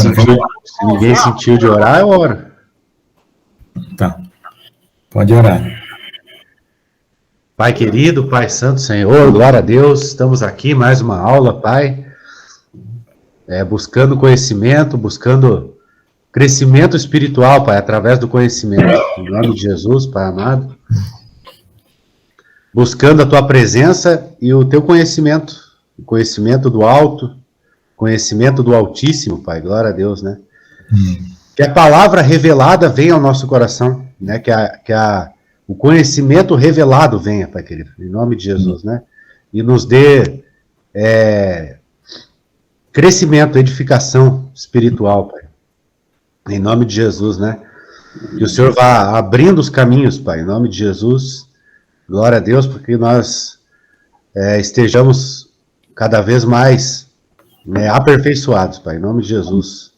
vamos lá. Se ninguém sentiu de orar, eu oro. Tá, pode orar. Pai querido, Pai santo, Senhor, glória a Deus, estamos aqui, mais uma aula, Pai, buscando conhecimento, buscando crescimento espiritual, Pai, através do conhecimento, em nome de Jesus, Pai amado, buscando a Tua presença e o Teu conhecimento, o conhecimento do alto, conhecimento do Altíssimo, Pai, glória a Deus, né? Que a palavra revelada venha ao nosso coração, né? O conhecimento revelado venha, Pai querido, em nome de Jesus, né? E nos dê crescimento, edificação espiritual, Pai, em nome de Jesus, né? Que o Senhor vá abrindo os caminhos, Pai, em nome de Jesus, glória a Deus, porque nós estejamos cada vez mais aperfeiçoados, Pai, em nome de Jesus,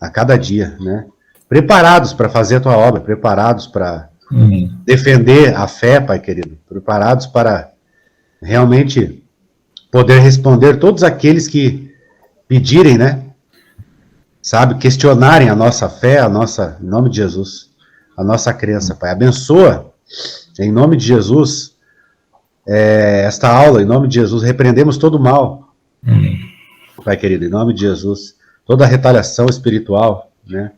a cada dia, né? Preparados para fazer a Tua obra, preparados para defender a fé, Pai querido, preparados para realmente poder responder todos aqueles que pedirem, né? Sabe, questionarem a nossa fé, em nome de Jesus, a nossa crença, Pai. Abençoa, em nome de Jesus, esta aula, em nome de Jesus, repreendemos todo o mal, Pai querido, em nome de Jesus, toda a retaliação espiritual, né?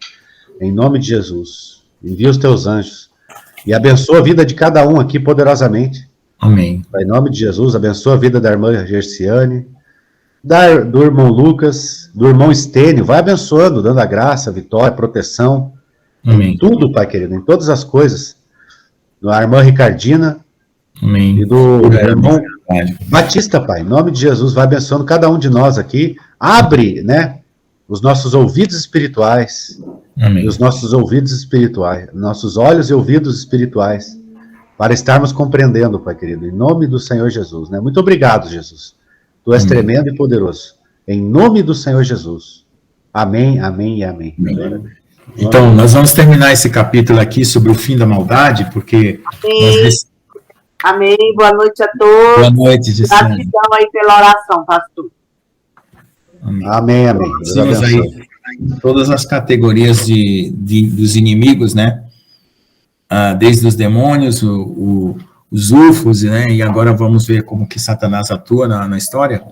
Em nome de Jesus, envia os Teus anjos e abençoa a vida de cada um aqui poderosamente. Amém. Pai, em nome de Jesus, abençoa a vida da irmã Gerciane, do irmão Lucas, do irmão Estênio, vai abençoando, dando a graça, a vitória, a proteção, em tudo, Pai querido, em todas as coisas. Da irmã Ricardina, amém. E do irmão Batista, Pai, em nome de Jesus, vai abençoando cada um de nós aqui, abre, né, os nossos ouvidos espirituais, amém. Os nossos ouvidos espirituais, nossos olhos e ouvidos espirituais, para estarmos compreendendo, Pai querido, em nome do Senhor Jesus, né? Muito obrigado, Jesus. Tu és tremendo e poderoso. Em nome do Senhor Jesus. Amém, amém e amém. Então, nós vamos terminar esse capítulo aqui sobre o fim da maldade, porque... Amém. Boa noite a todos. Boa noite, Gisele. Gratidão aí pela oração, pastor. Amém, amém. Temos aí todas as categorias dos inimigos, né? Desde os demônios, os ufos, né? E agora vamos ver como que Satanás atua na história.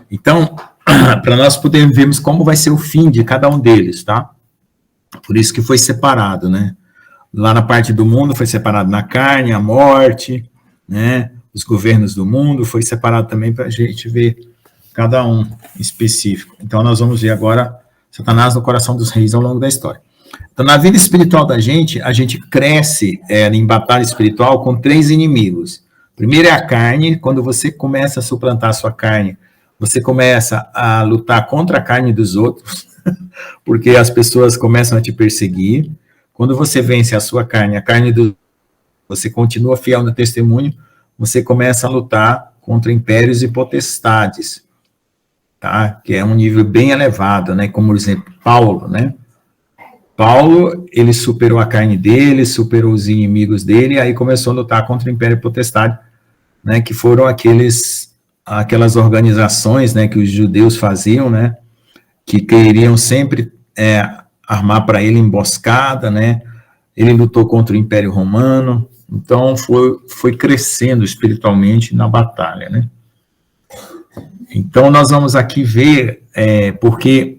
Então, para nós podermos vermos como vai ser o fim de cada um deles, tá? Por isso que foi separado, né? Lá na parte do mundo foi separado na carne, a morte, né? Os governos do mundo, foi separado também para a gente ver cada um específico. Então, nós vamos ver agora Satanás no coração dos reis ao longo da história. Então, na vida espiritual da gente, a gente cresce em batalha espiritual com 3 inimigos. Primeiro é a carne. Quando você começa a suplantar a sua carne, você começa a lutar contra a carne dos outros, porque as pessoas começam a te perseguir. Quando você vence a sua carne, a carne do... Você continua fiel no testemunho, você começa a lutar contra impérios e potestades, tá? Que é um nível bem elevado, né? Como, por exemplo, Paulo, né? Paulo, ele superou a carne dele, superou os inimigos dele, aí começou a lutar contra o império e potestade, né? Que foram aquelas organizações, né? Que os judeus faziam, né? Que queriam sempre armar para ele emboscada, né? Ele lutou contra o Império Romano, então foi crescendo espiritualmente na batalha, né? Então nós vamos aqui ver, porque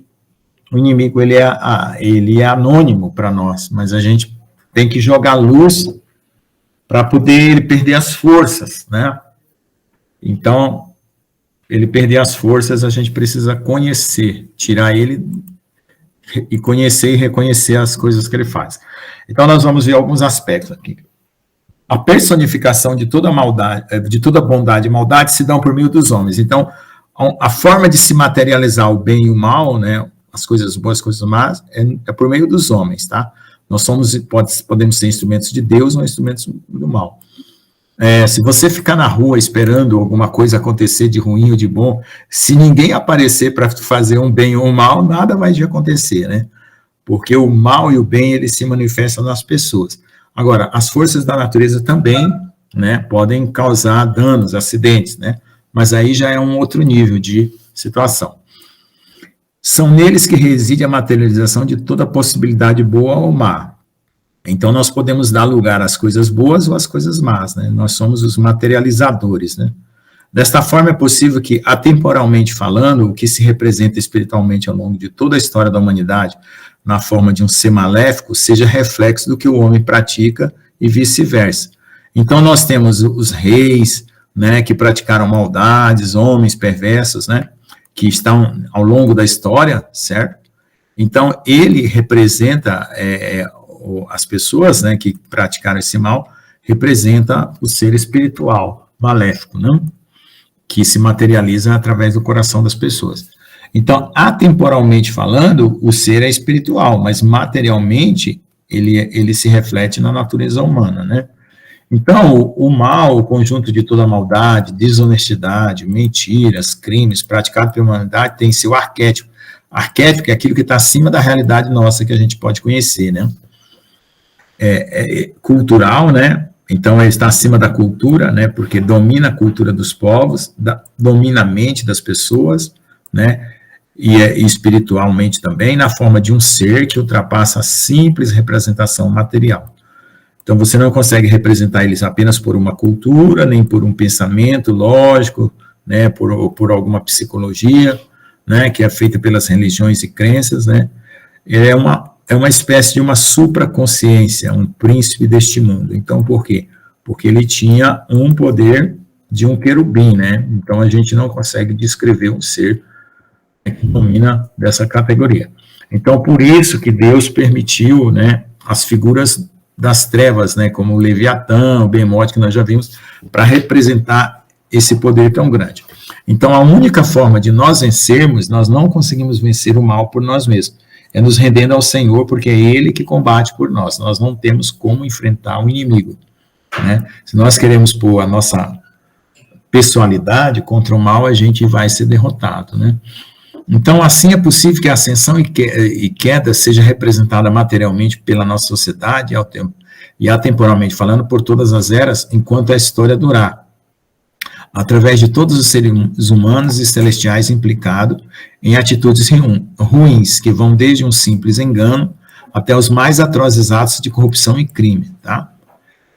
o inimigo ele é anônimo para nós, mas a gente tem que jogar luz para poder ele perder as forças, né? Então, ele perder as forças, a gente precisa conhecer, tirar ele e conhecer e reconhecer as coisas que ele faz. Então, nós vamos ver alguns aspectos aqui. A personificação de toda maldade, de toda bondade e maldade se dão por meio dos homens. Então, a forma de se materializar o bem e o mal, né, as coisas boas, as coisas más, é por meio dos homens, tá? Nós podemos ser instrumentos de Deus ou instrumentos do mal. Se você ficar na rua esperando alguma coisa acontecer de ruim ou de bom, se ninguém aparecer para fazer um bem ou um mal, nada vai acontecer, né? Porque o mal e o bem, eles se manifestam nas pessoas. Agora, as forças da natureza também, né, podem causar danos, acidentes, né? Mas aí já é um outro nível de situação. são neles que reside a materialização de toda possibilidade boa ou má. Então, nós podemos dar lugar às coisas boas ou às coisas más, né? Nós somos os materializadores, né? Desta forma, é possível que, atemporalmente falando, o que se representa espiritualmente ao longo de toda a história da humanidade, na forma de um ser maléfico, seja reflexo do que o homem pratica e vice-versa. Então, nós temos os reis, né, que praticaram maldades, homens perversos, né, que estão ao longo da história, certo? Então, ele representa, as pessoas, né, que praticaram esse mal, representa o ser espiritual, maléfico, né, que se materializa através do coração das pessoas. Então, atemporalmente falando, o ser é espiritual, mas materialmente ele se reflete na natureza humana, né? Então, o mal, o conjunto de toda maldade, desonestidade, mentiras, crimes praticados pela humanidade tem seu arquétipo. Arquétipo é aquilo que está acima da realidade nossa que a gente pode conhecer, né? Cultural, né? Então, ele está acima da cultura, né? Porque domina a cultura dos povos, domina a mente das pessoas, né? E espiritualmente também, na forma de um ser que ultrapassa a simples representação material. Então, você não consegue representar eles apenas por uma cultura, nem por um pensamento lógico, né, por alguma psicologia, né, que é feita pelas religiões e crenças, né. É uma espécie de uma supraconsciência, um príncipe deste mundo. Então, por quê? Porque ele tinha um poder de um querubim, né. Então, a gente não consegue descrever um ser que domina dessa categoria. Então, por isso que Deus permitiu, né, as figuras das trevas, né, como o Leviatã, o Behemoth, que nós já vimos, para representar esse poder tão grande. Então, a única forma de nós vencermos, nós não conseguimos vencer o mal por nós mesmos, é nos rendendo ao Senhor, porque é Ele que combate por nós, nós não temos como enfrentar o inimigo, né? Se nós queremos pôr a nossa pessoalidade contra o mal, a gente vai ser derrotado, né? Então, assim é possível que a ascensão e queda seja representada materialmente pela nossa sociedade e atemporalmente falando por todas as eras, enquanto a história durar, através de todos os seres humanos e celestiais implicados em atitudes ruins, que vão desde um simples engano até os mais atrozes atos de corrupção e crime, tá?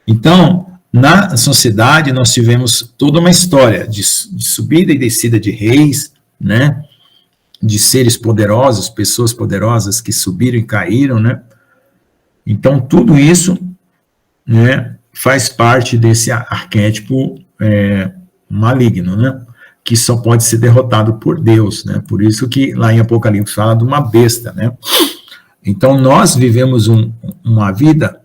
Então, na sociedade, nós tivemos toda uma história de subida e descida de reis, né? De seres poderosos, pessoas poderosas que subiram e caíram, né? Então, tudo isso, né, faz parte desse arquétipo maligno, né? Que só pode ser derrotado por Deus, né? Por isso que lá em Apocalipse fala de uma besta, né? Então, nós vivemos uma vida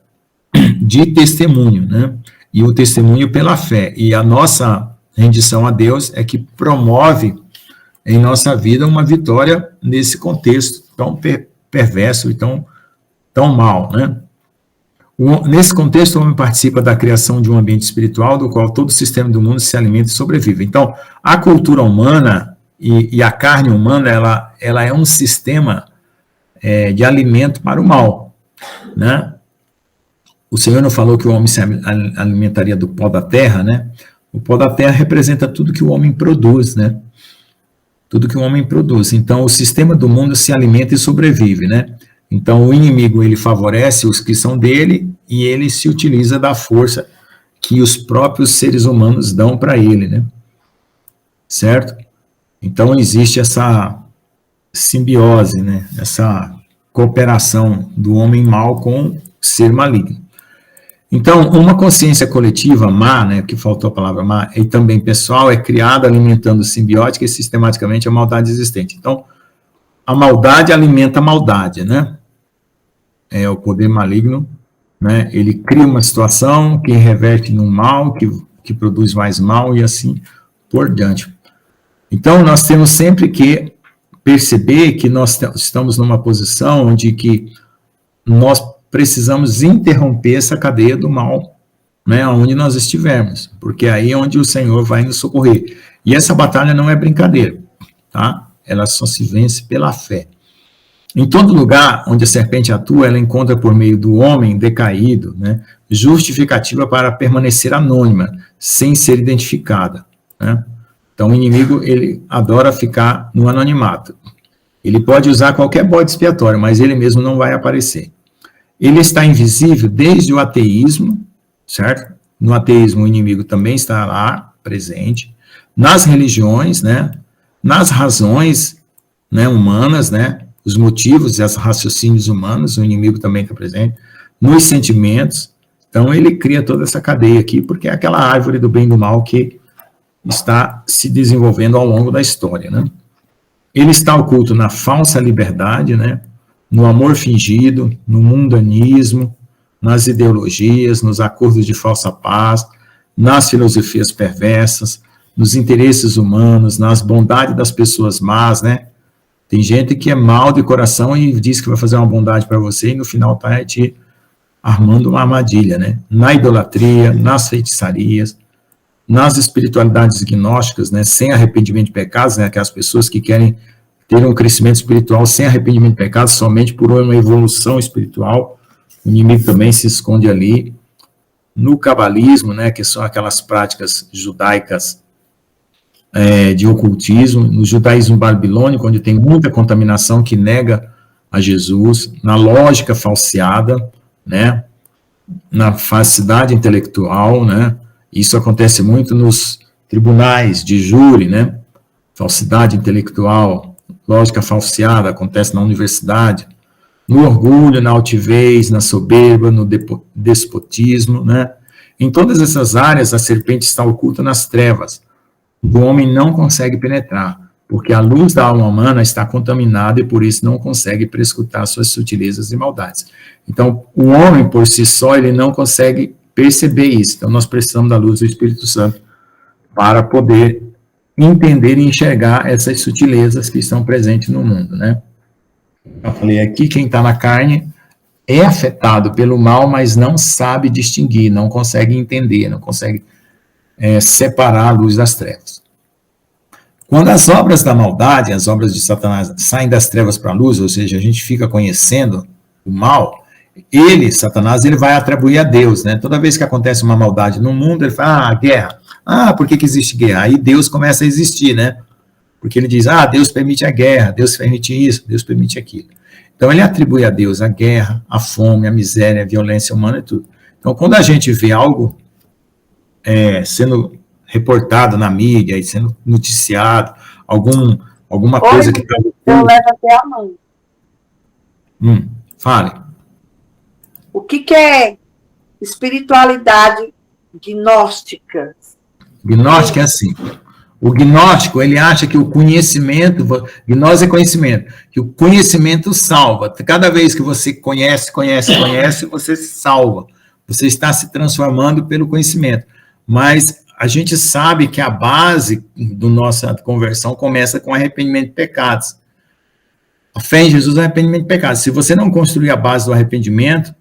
de testemunho, né? E o testemunho pela fé. E a nossa rendição a Deus é que promove em nossa vida uma vitória nesse contexto tão perverso e tão mal, né? Nesse contexto, o homem participa da criação de um ambiente espiritual do qual todo o sistema do mundo se alimenta e sobrevive. Então, a cultura humana e a carne humana, ela é um sistema de alimento para o mal, né? O Senhor não falou que o homem se alimentaria do pó da terra, né? O pó da terra representa tudo que o homem produz, né? Tudo que o homem produz. Então, o sistema do mundo se alimenta e sobrevive, né? Então, o inimigo, ele favorece os que são dele e ele se utiliza da força que os próprios seres humanos dão para ele, né? Certo? Então, existe essa simbiose, né? Essa cooperação do homem mau com o ser maligno. Então, uma consciência coletiva má, né, que faltou a palavra má, e também pessoal, é criada alimentando simbiótica e sistematicamente a maldade existente. Então, a maldade alimenta a maldade, né? É o poder maligno, né? Ele cria uma situação que reverte no mal, que produz mais mal e assim por diante. Então, nós temos sempre que perceber que nós estamos numa posição onde que nós precisamos interromper essa cadeia do mal, né, onde nós estivermos, porque aí é onde o Senhor vai nos socorrer. E essa batalha não é brincadeira, tá? Ela só se vence pela fé. Em todo lugar onde a serpente atua, ela encontra por meio do homem decaído, né, justificativa para permanecer anônima, sem ser identificada, né? Então, o inimigo, ele adora ficar no anonimato. Ele pode usar qualquer bode expiatório, mas ele mesmo não vai aparecer. Ele está invisível desde o ateísmo, certo? No ateísmo, o inimigo também está lá, presente. Nas religiões, né? Nas razões, né, humanas, né? Os motivos e os raciocínios humanos, o inimigo também está presente. Nos sentimentos. Então, ele cria toda essa cadeia aqui, porque é aquela árvore do bem e do mal que está se desenvolvendo ao longo da história, né? Ele está oculto na falsa liberdade, né? No amor fingido, no mundanismo, nas ideologias, nos acordos de falsa paz, nas filosofias perversas, nos interesses humanos, nas bondades das pessoas más, né? Tem gente que é mal de coração e diz que vai fazer uma bondade para você e no final está te armando uma armadilha, né? Na idolatria, nas feitiçarias, nas espiritualidades gnósticas, né? Sem arrependimento de pecados, né? Aquelas pessoas que querem ter um crescimento espiritual sem arrependimento de pecados, somente por uma evolução espiritual. O inimigo também se esconde ali. No cabalismo, né? Que são aquelas práticas judaicas de ocultismo, no judaísmo babilônico, onde tem muita contaminação que nega a Jesus, na lógica falseada, né, na falsidade intelectual, né, isso acontece muito nos tribunais de júri, né, falsidade intelectual, lógica falseada, acontece na universidade, no orgulho, na altivez, na soberba, no despotismo, né, em todas essas áreas a serpente está oculta nas trevas. O homem não consegue penetrar, porque a luz da alma humana está contaminada e por isso não consegue prescrutar suas sutilezas e maldades. Então, o homem por si só, ele não consegue perceber isso. Então, nós precisamos da luz do Espírito Santo para poder entender e enxergar essas sutilezas que estão presentes no mundo, né? Eu falei aqui, quem está na carne é afetado pelo mal, mas não sabe distinguir, não consegue entender, não consegue separar a luz das trevas. Quando as obras da maldade, as obras de Satanás, saem das trevas para a luz, ou seja, a gente fica conhecendo o mal, Satanás, ele vai atribuir a Deus, né? Toda vez que acontece uma maldade no mundo, ele fala, guerra. Por que existe guerra? Aí Deus começa a existir, né? Porque ele diz, Deus permite a guerra, Deus permite isso, Deus permite aquilo. Então, ele atribui a Deus a guerra, a fome, a miséria, a violência humana e tudo. Então, quando a gente vê algo sendo reportado na mídia e sendo noticiado, alguma coisa que está... Eu levo até a mão. Fale. O que é espiritualidade gnóstica? Gnóstica é assim. O gnóstico, ele acha que o conhecimento, gnose é conhecimento, que o conhecimento salva. Cada vez que você conhece, você se salva. Você está se transformando pelo conhecimento. Mas a gente sabe que a base da nossa conversão começa com arrependimento de pecados. A fé em Jesus é arrependimento de pecados. Se você não construir a base do arrependimento,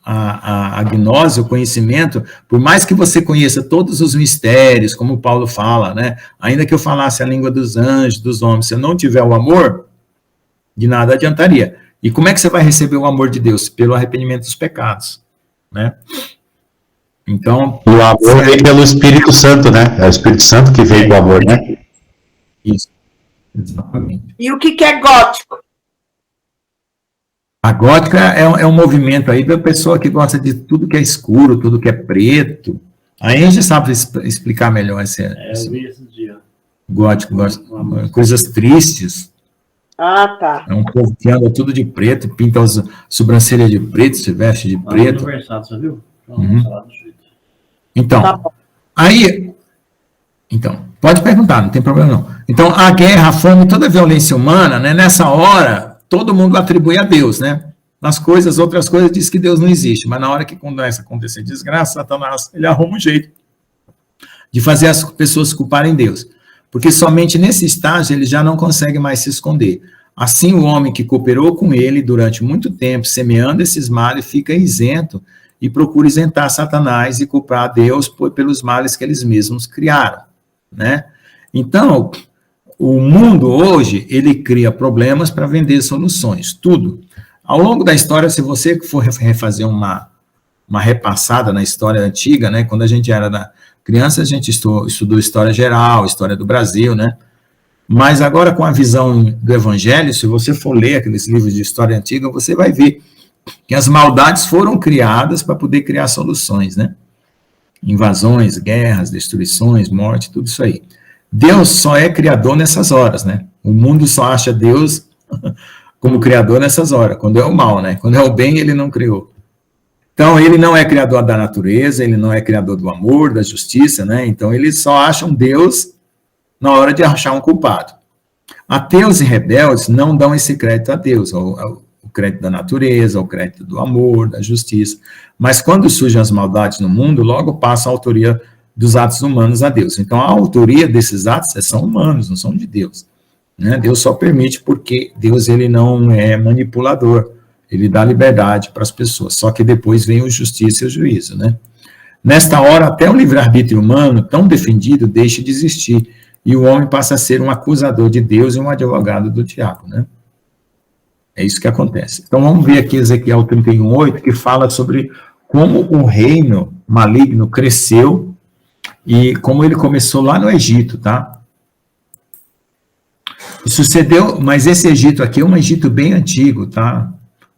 a gnose, o conhecimento, por mais que você conheça todos os mistérios, como Paulo fala, né? Ainda que eu falasse a língua dos anjos, dos homens, se eu não tiver o amor, de nada adiantaria. E como é que você vai receber o amor de Deus? Pelo arrependimento dos pecados, né? Então... O amor vem pelo Espírito Santo, né? É o Espírito Santo que veio do amor, né? Isso. Exatamente. E o que é gótico? A gótica é um movimento aí da pessoa que gosta de tudo que é escuro, tudo que é preto. Aí a gente sabe explicar melhor esse eu vi esse dia. Gótico, coisas tristes. Tá. É um povo que anda tudo de preto, pinta as sobrancelhas de preto, se veste de preto. Você viu? Então, Tá bom. Então, pode perguntar, não tem problema não. Então, a guerra, a fome, toda a violência humana, né, nessa hora, todo mundo atribui a Deus, né? Nas coisas, outras coisas, diz que Deus não existe, mas na hora que começa a acontecer desgraça, Satanás, ele arruma um jeito de fazer as pessoas culparem Deus. Porque somente nesse estágio ele já não consegue mais se esconder. Assim, o homem que cooperou com ele durante muito tempo, semeando esses males, fica isento e procura isentar Satanás e culpar a Deus pelos males que eles mesmos criaram, né? Então, o mundo hoje, ele cria problemas para vender soluções, tudo. Ao longo da história, se você for refazer uma repassada na história antiga, né? Quando a gente era criança, a gente estudou história geral, história do Brasil, né? Mas agora, com a visão do Evangelho, se você for ler aqueles livros de história antiga, você vai ver que as maldades foram criadas para poder criar soluções, né? Invasões, guerras, destruições, morte, tudo isso aí. Deus só é criador nessas horas, né? O mundo só acha Deus como criador nessas horas, quando é o mal, né? Quando é o bem, ele não criou. Então, ele não é criador da natureza, ele não é criador do amor, da justiça, né? Então, eles só acham Deus na hora de achar um culpado. Ateus e rebeldes não dão esse crédito a Deus, o crédito da natureza, o crédito do amor, da justiça. Mas quando surgem as maldades no mundo, logo passa a autoria dos atos humanos a Deus. Então, a autoria desses atos são humanos, não são de Deus. Né? Deus só permite porque Deus ele não é manipulador, ele dá liberdade para as pessoas, só que depois vem a justiça e o juízo. Né? Nesta hora, até o livre-arbítrio humano, tão defendido, deixa de existir, e o homem passa a ser um acusador de Deus e um advogado do diabo. Né? É isso que acontece. Então, vamos ver aqui Ezequiel 31:8, que fala sobre como o reino maligno cresceu e como ele começou lá no Egito, tá? Sucedeu, mas esse Egito aqui é um Egito bem antigo, tá?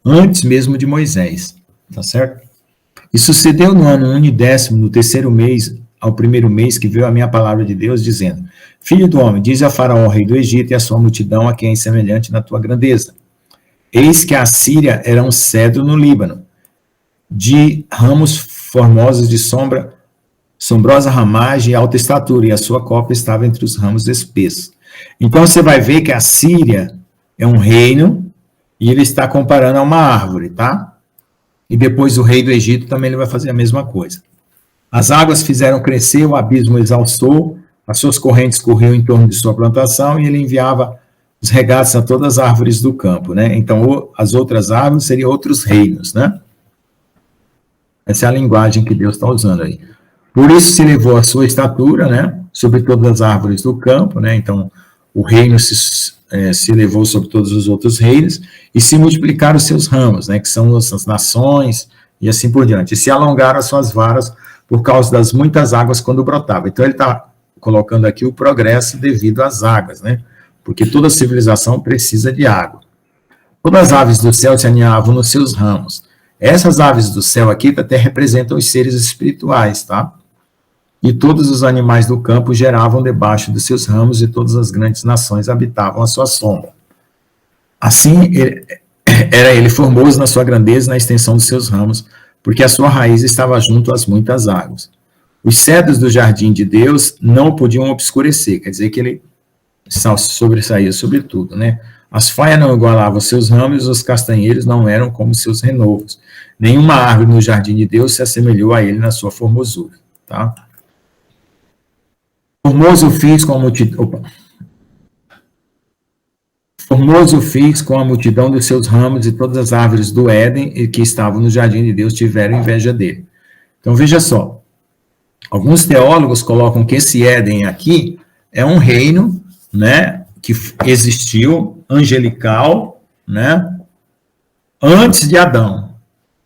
Antes mesmo de Moisés, tá certo? E sucedeu no ano 10º, no terceiro mês, ao primeiro mês, que veio a minha palavra de Deus, dizendo: Filho do homem, diz a Faraó, rei do Egito, e a sua multidão, a quem é semelhante na tua grandeza. Eis que a Síria era um cedro no Líbano, de ramos formosos de sombrosa ramagem e alta estatura, e a sua copa estava entre os ramos espessos. Então, você vai ver que a Síria é um reino, e ele está comparando a uma árvore, tá? E depois o rei do Egito também ele vai fazer a mesma coisa. As águas fizeram crescer, o abismo exalçou, as suas correntes corriam em torno de sua plantação, e ele enviava os regatos a todas as árvores do campo, né? Então, as outras árvores seriam outros reinos, né? Essa é a linguagem que Deus está usando aí. Por isso se levou a sua estatura, né? Sobre todas as árvores do campo, né? Então, o reino se elevou sobre todos os outros reinos, e se multiplicaram os seus ramos, né? Que são as nações, e assim por diante. E se alongaram as suas varas por causa das muitas águas quando brotava. Então, ele está colocando aqui o progresso devido às águas, né? Porque toda civilização precisa de água. Todas as aves do céu se aninhavam nos seus ramos. Essas aves do céu aqui até representam os seres espirituais, tá? E todos os animais do campo geravam debaixo dos seus ramos, e todas as grandes nações habitavam a sua sombra. Assim, era ele formoso na sua grandeza e na extensão dos seus ramos, porque a sua raiz estava junto às muitas águas. Os cedros do jardim de Deus não podiam obscurecer, quer dizer que ele sobressaía sobre tudo, né? As faias não igualavam seus ramos, os castanheiros não eram como seus renovos. Nenhuma árvore no jardim de Deus se assemelhou a ele na sua formosura, tá? Formoso fiz com a multidão dos seus ramos, e todas as árvores do Éden que estavam no jardim de Deus tiveram inveja dele. Então, veja só, alguns teólogos colocam que esse Éden aqui é um reino, né, que existiu, angelical, né, antes de Adão,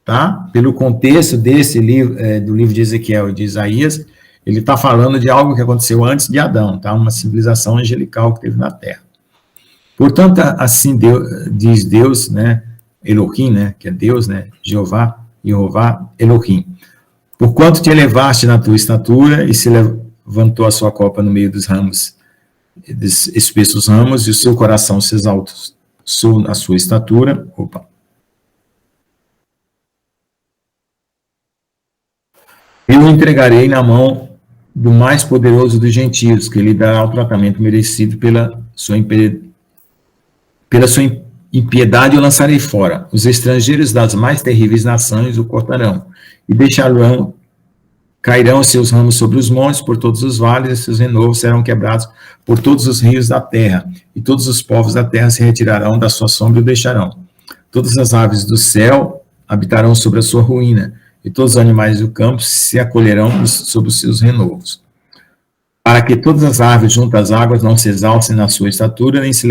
tá? Pelo contexto desse livro, do livro de Ezequiel e de Isaías, ele está falando de algo que aconteceu antes de Adão, tá? Uma civilização angelical que teve na Terra. Portanto, assim diz Deus, né, Elohim, né, que é Deus, né, Jeová, Elohim. Porquanto te elevaste na tua estatura, e se levantou a sua copa no meio dos ramos, dos espessos ramos, e o seu coração se exaltou na sua estatura. Eu o entregarei na mão do mais poderoso dos gentios, que lhe dará o tratamento merecido pela sua impiedade o lançarei fora. Os estrangeiros das mais terríveis nações o cortarão, e cairão seus ramos sobre os montes, por todos os vales, e seus renovos serão quebrados por todos os rios da terra, e todos os povos da terra se retirarão da sua sombra e o deixarão. Todas as aves do céu habitarão sobre a sua ruína, e todos os animais do campo se acolherão sob os seus renovos. Para que todas as árvores junto às águas não se exalcem na sua estatura, nem se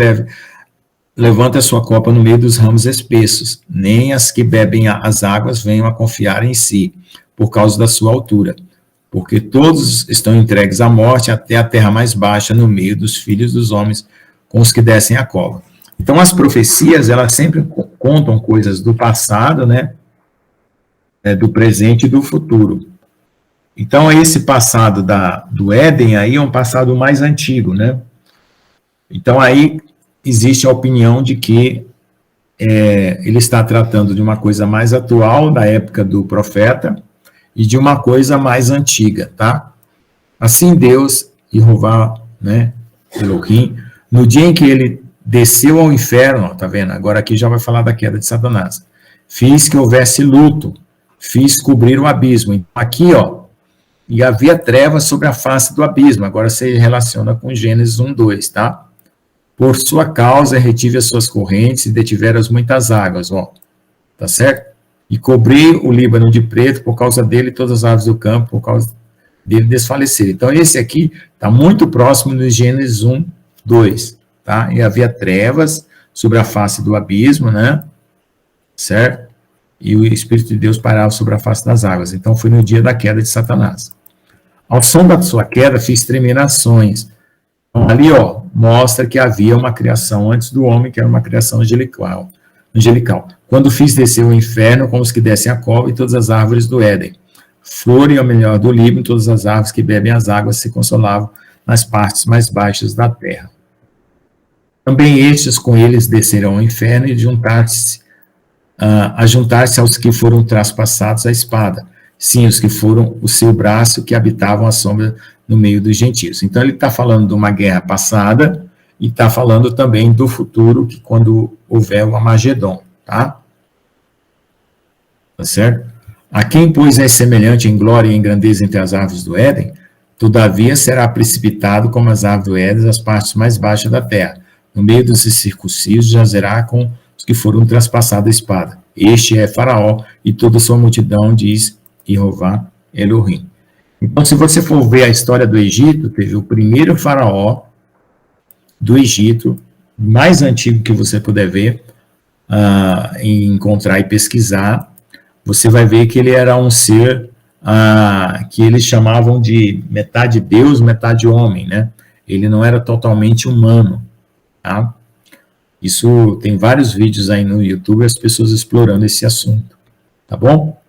levante a sua copa no meio dos ramos espessos, nem as que bebem as águas venham a confiar em si, por causa da sua altura. Porque todos estão entregues à morte, até a terra mais baixa, no meio dos filhos dos homens, com os que descem a cova. Então, as profecias, elas sempre contam coisas do passado, né? Do presente e do futuro. Então, esse passado do Éden aí é um passado mais antigo, né? Então, aí existe a opinião de que ele está tratando de uma coisa mais atual, da época do profeta, e de uma coisa mais antiga, tá? Assim Deus, Jeová, né, Elohim, no dia em que ele desceu ao inferno, ó, tá vendo? Agora aqui já vai falar da queda de Satanás. Fiz que houvesse luto, fiz cobrir o abismo. Então, aqui, ó, e havia trevas sobre a face do abismo. Agora você relaciona com Gênesis 1:2, tá? Por sua causa retive as suas correntes e detiveram as muitas águas, ó. Tá certo? E cobri o Líbano de preto, por causa dele todas as aves do campo, por causa dele desfaleceram. Então, esse aqui está muito próximo do Gênesis 1:2, tá? E havia trevas sobre a face do abismo, né? Certo? E o Espírito de Deus pairava sobre a face das águas. Então, foi no dia da queda de Satanás. Ao som da sua queda, fiz tremer nações. Então, ali, ó, mostra que havia uma criação antes do homem, que era uma criação angelical. Quando fiz descer o inferno, como os que descem a cova, e todas as árvores do Éden. Flor e ao melhor do Líbano, todas as árvores que bebem as águas se consolavam nas partes mais baixas da terra. Também estes com eles descerão ao inferno e juntar-se aos que foram traspassados à espada. Sim, os que foram o seu braço, que habitavam a sombra no meio dos gentios. Então, ele está falando de uma guerra passada e está falando também do futuro, que quando houver o Armagedon, tá? Tá certo? A quem, pois, é semelhante em glória e em grandeza entre as árvores do Éden, todavia será precipitado como as árvores do Éden, as partes mais baixas da terra. No meio dos incircuncisos jazerá com os que foram traspassados a espada. Este é Faraó e toda a sua multidão, diz Jeová Elohim. Então, se você for ver a história do Egito, teve o primeiro faraó do Egito, mais antigo que você puder ver, encontrar e pesquisar, você vai ver que ele era um ser que eles chamavam de metade Deus, metade homem, né? Ele não era totalmente humano, tá? Isso tem vários vídeos aí no YouTube, as pessoas explorando esse assunto, tá bom?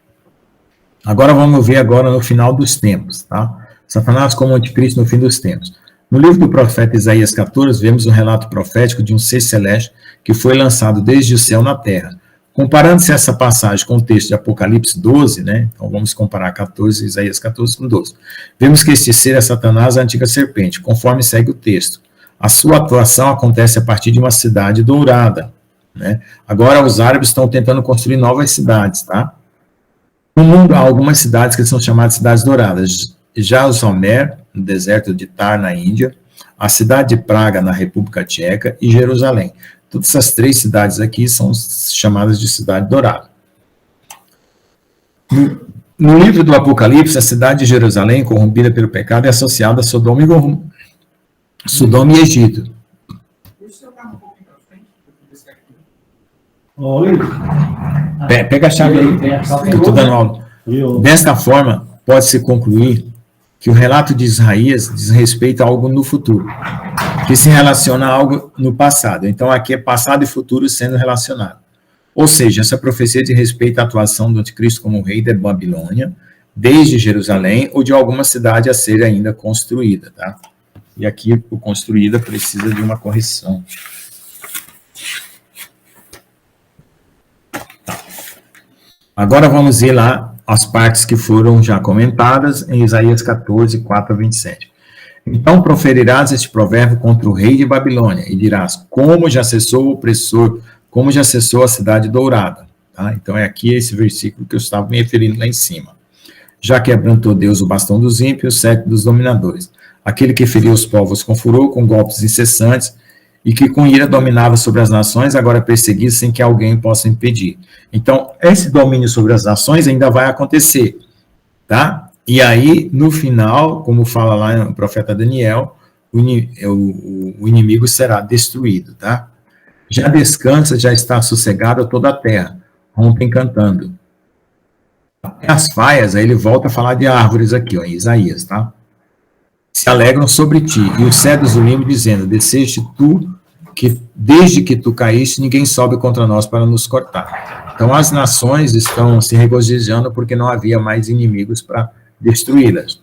Agora vamos ver agora no final dos tempos, tá? Satanás como anticristo no fim dos tempos. No livro do profeta Isaías 14, vemos um relato profético de um ser celeste que foi lançado desde o céu na terra. Comparando-se essa passagem com o texto de Apocalipse 12, né? Então vamos comparar Isaías 14 com 12. Vemos que este ser é Satanás, a antiga serpente, conforme segue o texto. A sua atuação acontece a partir de uma cidade dourada, né? Agora os árabes estão tentando construir novas cidades, tá? No mundo há algumas cidades que são chamadas cidades douradas. Jaisalmer, no deserto de Tar, na Índia, a cidade de Praga, na República Tcheca, e Jerusalém. Todas essas três cidades aqui são chamadas de cidade dourada. No livro do Apocalipse, a cidade de Jerusalém, corrompida pelo pecado, é associada a Sodoma e Egito. Pega a chave aí, que eu estou dando aula. Desta forma, pode-se concluir que o relato de Isaías diz respeito a algo no futuro, que se relaciona a algo no passado. Então, aqui é passado e futuro sendo relacionado. Ou seja, essa profecia diz respeito à atuação do anticristo como rei da Babilônia, desde Jerusalém, ou de alguma cidade a ser ainda construída, tá? E aqui, o construída precisa de uma correção. Agora vamos ver lá as partes que foram já comentadas em Isaías 14, 4 a 27. Então proferirás este provérbio contra o rei de Babilônia e dirás, como já cessou o opressor, como já cessou a cidade dourada. Tá? Então é aqui esse versículo que eu estava me referindo lá em cima. Já quebrantou Deus o bastão dos ímpios, o cetro dos dominadores. Aquele que feriu os povos com furor, com golpes incessantes, e que com ira dominava sobre as nações, agora perseguido sem que alguém possa impedir. Então, esse domínio sobre as nações ainda vai acontecer, tá? E aí, no final, como fala lá no profeta Daniel, o inimigo será destruído, tá? Já descansa, já está sossegado toda a terra, rompem cantando. As faias, aí ele volta a falar de árvores aqui, ó, em Isaías, tá? Se alegram sobre ti, e os cedros do limbo dizendo, desceste tu que desde que tu caíste, ninguém sobe contra nós para nos cortar. Então, as nações estão se regozijando porque não havia mais inimigos para destruí-las.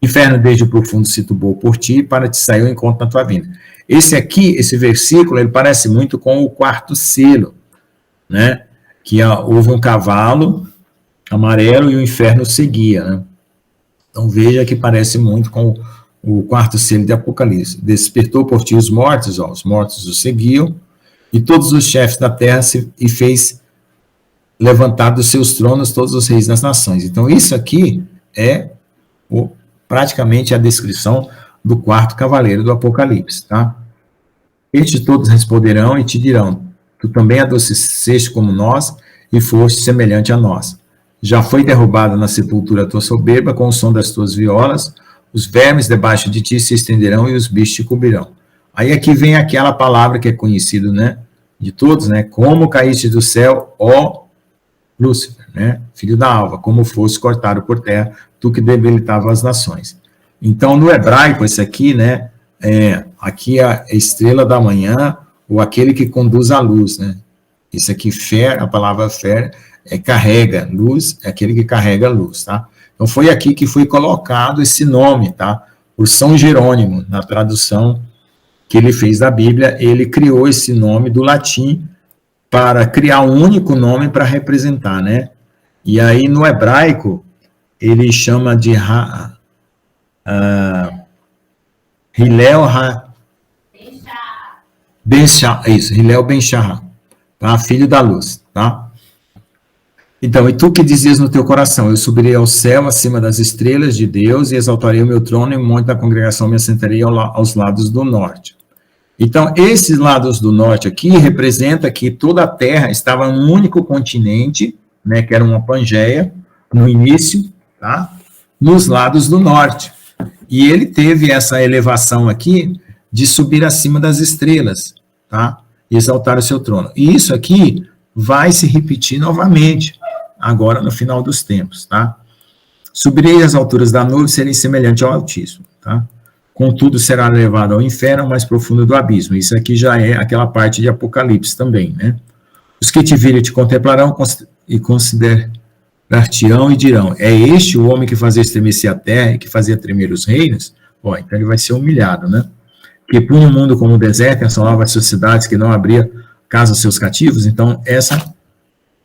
O inferno desde o profundo se turbou por ti para te sair ao encontro na tua vinda. Esse versículo, ele parece muito com o quarto selo, né? Que houve um cavalo amarelo e o inferno seguia, né? Então, veja que parece muito com o quarto selo de Apocalipse. Despertou por ti os mortos o seguiam, e todos os chefes da terra e fez levantar dos seus tronos todos os reis das nações. Então, isso aqui é praticamente a descrição do quarto cavaleiro do Apocalipse, tá? Estes todos responderão e te dirão, tu também adoceceste como nós e foste semelhante a nós. Já foi derrubada na sepultura a tua soberba com o som das tuas violas, os vermes debaixo de ti se estenderão e os bichos te cobrirão. Aí aqui vem aquela palavra que é conhecida, né, de todos, né, como caíste do céu, ó Lúcifer, né, filho da alva, como fosse cortado por terra, tu que debilitava as nações. Então, no hebraico, esse aqui, né, aqui é a estrela da manhã, ou aquele que conduz a luz, né, isso aqui, fer, a palavra fer, carrega, luz, é aquele que carrega a luz, tá? Então, foi aqui que foi colocado esse nome, tá? Por São Jerônimo, na tradução que ele fez da Bíblia, ele criou esse nome do latim para criar um único nome para representar, né? E aí, no hebraico, ele chama de Hillel Hillel Ben-Shahar, tá? Filho da luz, tá? Então, e tu que dizias no teu coração, eu subirei ao céu acima das estrelas de Deus e exaltarei o meu trono e o monte da congregação me assentarei aos lados do norte. Então, esses lados do norte aqui representa que toda a Terra estava num único continente, né, que era uma Pangeia, no início, tá? Nos lados do norte. E ele teve essa elevação aqui de subir acima das estrelas, tá? E exaltar o seu trono. E isso aqui vai se repetir novamente, agora no final dos tempos, tá? Subirei às alturas da nuvem, serei semelhante ao Altíssimo, tá? Contudo, será levado ao inferno mais profundo do abismo. Isso aqui já é aquela parte de Apocalipse também, né? Os que te virem te contemplarão e considerar-te-ão e dirão, é este o homem que fazia estremecer a terra e que fazia tremer os reinos? Ó, então ele vai ser humilhado, né? Que punha o mundo como deserto e assolava as suas cidades, que não abria casa aos seus cativos. Então, essa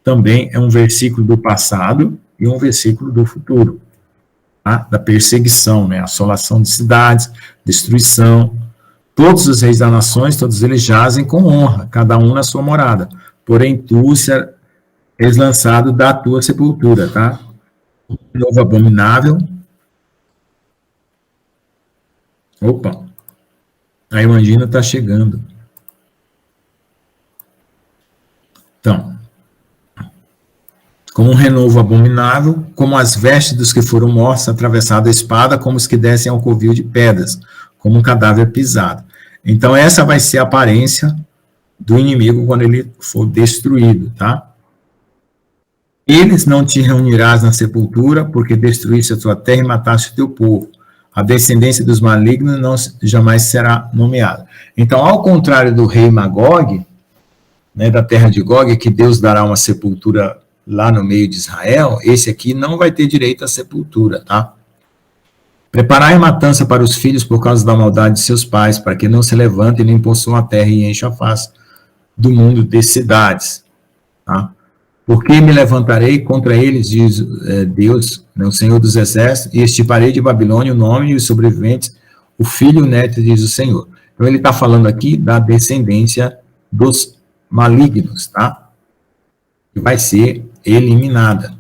também é um versículo do passado e um versículo do futuro, tá? Da perseguição, né? Assolação de cidades, destruição. Todos os reis das nações, todos eles jazem com honra, cada um na sua morada. Porém, tu és lançado da tua sepultura, tá? Novo abominável. Opa! A Imagina está chegando. Então, como um renovo abominável, como as vestes dos que foram mortos, atravessada a espada, como os que descem ao covil de pedras, como um cadáver pisado. Então, essa vai ser a aparência do inimigo quando ele for destruído, tá? Eles não te reunirás na sepultura, porque destruíste a tua terra e mataste o teu povo. A descendência dos malignos não jamais será nomeada. Então, ao contrário do rei Magog, né, da terra de Gog, que Deus dará uma sepultura lá no meio de Israel, esse aqui não vai ter direito à sepultura, tá? Preparai matança para os filhos por causa da maldade de seus pais, para que não se levantem nem possuam a terra e encham a face do mundo de cidades, tá? Porque me levantarei contra eles, diz Deus, né, o Senhor dos Exércitos, e extirparei de Babilônia o nome e os sobreviventes, o filho e o neto, diz o Senhor. Então ele está falando aqui da descendência dos malignos, tá? Que vai ser eliminada,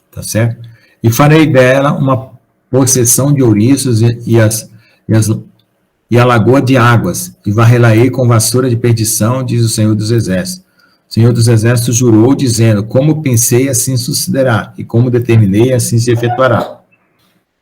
tá certo? E farei dela uma possessão de ouriços e a lagoa de águas, e varrê-la-ei com vassoura de perdição, diz o Senhor dos Exércitos. O Senhor dos Exércitos jurou, dizendo, como pensei, assim sucederá, e como determinei, assim se efetuará.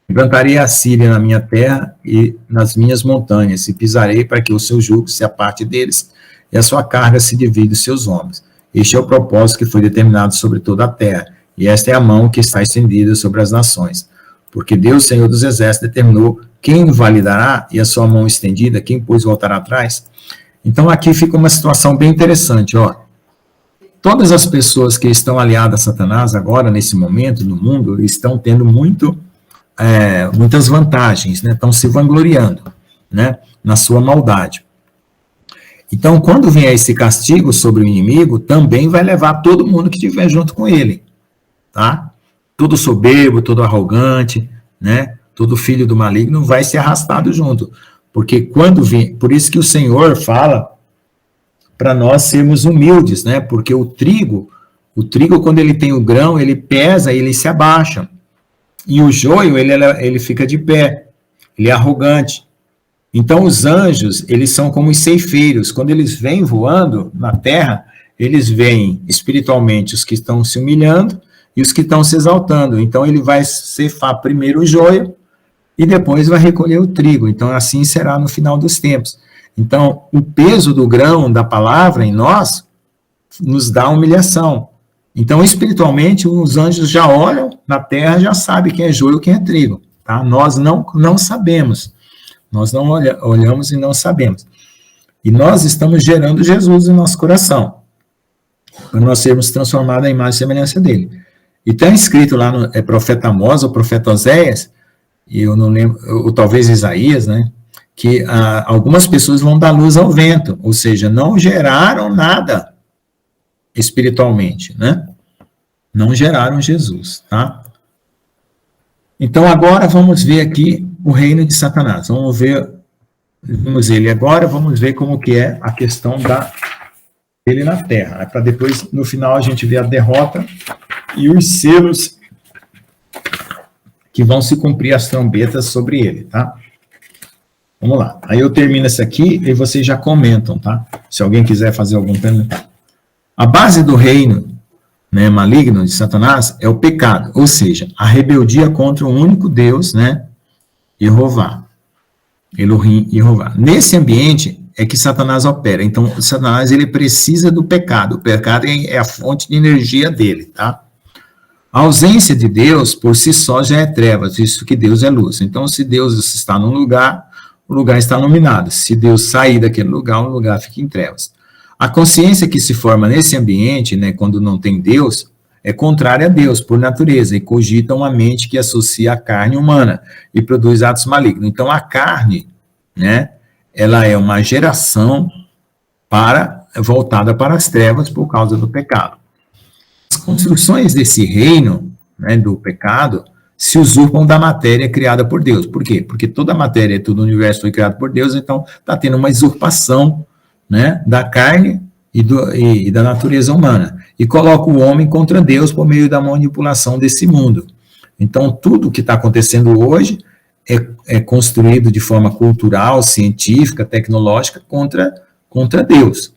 Implantarei a Síria na minha terra e nas minhas montanhas, e pisarei para que o seu jugo se aparte deles, e a sua carga se divide dos seus homens. Este é o propósito que foi determinado sobre toda a terra, e esta é a mão que está estendida sobre as nações. Porque Deus, Senhor dos Exércitos, determinou quem validará, e a sua mão estendida, quem, pois, voltará atrás? Então, aqui fica uma situação bem interessante, ó. Todas as pessoas que estão aliadas a Satanás agora, nesse momento, no mundo, estão tendo muitas vantagens, né? Estão se vangloriando, né? Na sua maldade. Então, quando vier esse castigo sobre o inimigo, também vai levar todo mundo que estiver junto com ele, tá? Todo soberbo, todo arrogante, né? Todo filho do maligno vai ser arrastado junto. Porque quando vem, por isso que o Senhor fala para nós sermos humildes, né? Porque o trigo, quando ele tem o grão, ele pesa e ele se abaixa. E o joio, ele fica de pé, ele é arrogante. Então, os anjos, eles são como os ceifeiros. Quando eles vêm voando na terra, eles veem espiritualmente os que estão se humilhando e os que estão se exaltando. Então, ele vai ceifar primeiro o joio e depois vai recolher o trigo. Então, assim será no final dos tempos. Então, o peso do grão da palavra em nós nos dá humilhação. Então, espiritualmente, os anjos já olham na terra, já sabem quem é joio e quem é trigo. Tá? Nós não sabemos. Nós não olhamos e não sabemos. E nós estamos gerando Jesus em nosso coração, para nós sermos transformados à imagem e semelhança dele. E está escrito lá no profeta Amós, ou profeta Oséias, e eu não lembro, ou talvez Isaías, né? Que algumas pessoas vão dar luz ao vento, ou seja, não geraram nada espiritualmente, né? Não geraram Jesus, tá? Então, agora vamos ver aqui o reino de Satanás. Vamos ele agora, vamos ver como que é a questão dele na Terra. Para depois, no final, a gente ver a derrota e os selos que vão se cumprir as trombetas sobre ele, tá? Vamos lá. Aí eu termino essa aqui e vocês já comentam, tá? Se alguém quiser fazer algum comentário. A base do reino, né, maligno de Satanás é o pecado, ou seja, a rebeldia contra o único Deus, né, Jeová, Elohim e Jeová. Nesse ambiente é que Satanás opera. Então, Satanás, ele precisa do pecado. O pecado é a fonte de energia dele, tá? A ausência de Deus, por si só, já é trevas, visto que Deus é luz. Então, se Deus está num lugar, o lugar está iluminado. Se Deus sair daquele lugar, o lugar fica em trevas. A consciência que se forma nesse ambiente, né, quando não tem Deus, é contrária a Deus, por natureza, e cogita uma mente que associa a carne humana e produz atos malignos. Então, a carne, né, ela é uma geração voltada para as trevas por causa do pecado. As construções desse reino, né, do pecado, se usurpam da matéria criada por Deus. Por quê? Porque toda a matéria, todo o universo foi criado por Deus, então está tendo uma usurpação, né, da carne e da natureza humana, e coloca o homem contra Deus por meio da manipulação desse mundo. Então, tudo que está acontecendo hoje é construído de forma cultural, científica, tecnológica, contra Deus,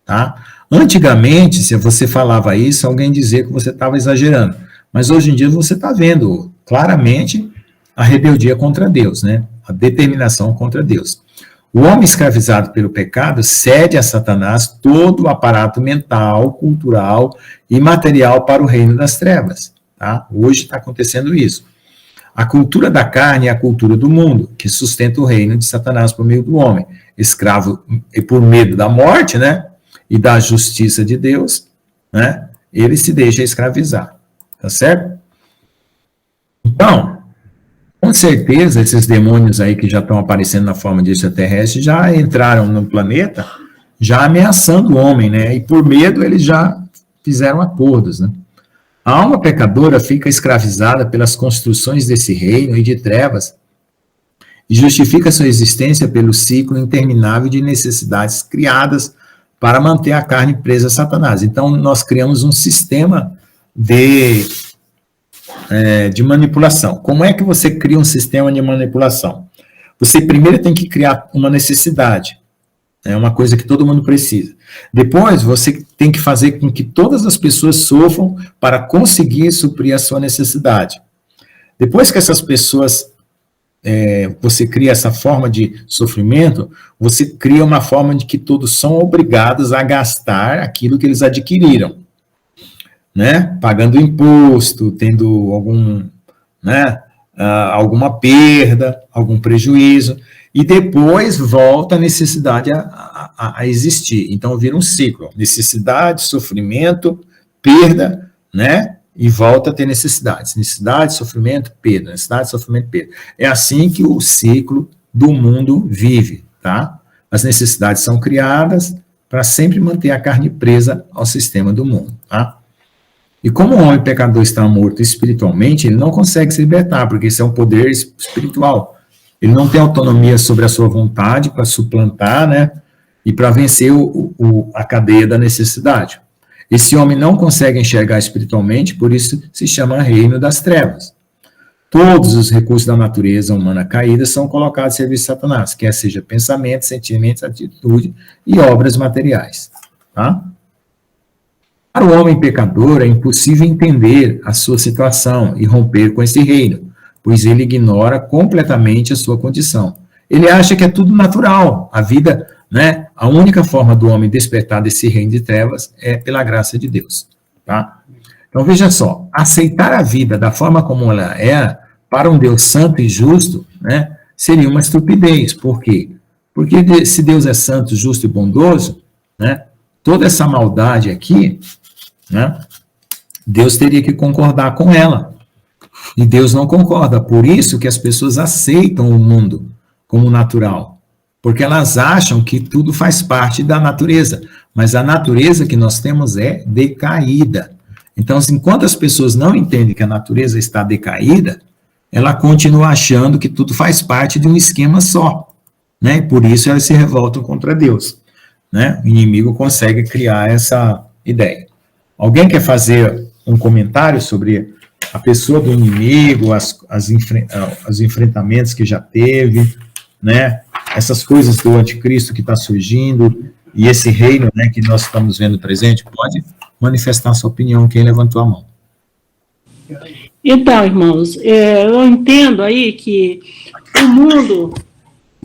tá? Antigamente, se você falava isso, alguém dizia que você estava exagerando, mas hoje em dia você está vendo claramente a rebeldia contra Deus, né? A determinação contra Deus. O homem escravizado pelo pecado cede a Satanás todo o aparato mental, cultural e material para o reino das trevas. Tá? Hoje está acontecendo isso. A cultura da carne é a cultura do mundo, que sustenta o reino de Satanás por meio do homem. Escravo e por medo da morte, né? E da justiça de Deus, né? Ele se deixa escravizar. Tá certo? Então, com certeza, esses demônios aí que já estão aparecendo na forma de extraterrestre já entraram no planeta, já ameaçando o homem, né? E por medo eles já fizeram acordos, né? A alma pecadora fica escravizada pelas construções desse reino e de trevas e justifica sua existência pelo ciclo interminável de necessidades criadas para manter a carne presa a Satanás. Então, nós criamos um sistema de manipulação. Como é que você cria um sistema de manipulação? Você primeiro tem que criar uma necessidade, é uma coisa que todo mundo precisa. Depois, você tem que fazer com que todas as pessoas sofram para conseguir suprir a sua necessidade. Depois que essas pessoas, você cria essa forma de sofrimento, você cria uma forma de que todos são obrigados a gastar aquilo que eles adquiriram, né? Pagando imposto, tendo alguma perda, algum prejuízo, e depois volta a necessidade a existir. Então, vira um ciclo. Necessidade, sofrimento, perda, né? E volta a ter necessidades. Necessidade, sofrimento, perda. Necessidade, sofrimento, perda. É assim que o ciclo do mundo vive, tá? As necessidades são criadas para sempre manter a carne presa ao sistema do mundo, tá? E como o homem pecador está morto espiritualmente, ele não consegue se libertar, porque isso é um poder espiritual. Ele não tem autonomia sobre a sua vontade para suplantar, né? E para vencer a cadeia da necessidade. Esse homem não consegue enxergar espiritualmente, por isso se chama reino das trevas. Todos os recursos da natureza humana caída são colocados a serviço de Satanás, quer seja pensamento, sentimentos, atitude e obras materiais. Tá? Para o homem pecador é impossível entender a sua situação e romper com esse reino, pois ele ignora completamente a sua condição. Ele acha que é tudo natural, a vida, né? A única forma do homem despertar desse reino de trevas é pela graça de Deus. Tá? Então veja só, aceitar a vida da forma como ela é, para um Deus santo e justo, né, seria uma estupidez. Por quê? Porque se Deus é santo, justo e bondoso, né, toda essa maldade aqui, né, Deus teria que concordar com ela. E Deus não concorda. Por isso que as pessoas aceitam o mundo como natural. Porque elas acham que tudo faz parte da natureza. Mas a natureza que nós temos é decaída. Então, enquanto as pessoas não entendem que a natureza está decaída, ela continua achando que tudo faz parte de um esquema só, né? Por isso elas se revoltam contra Deus, né? O inimigo consegue criar essa ideia. Alguém quer fazer um comentário sobre a pessoa do inimigo, os enfrentamentos que já teve, né? Essas coisas do anticristo que está surgindo e esse reino, né, que nós estamos vendo presente? Pode manifestar sua opinião, quem levantou a mão. Então, irmãos, eu entendo aí que o mundo,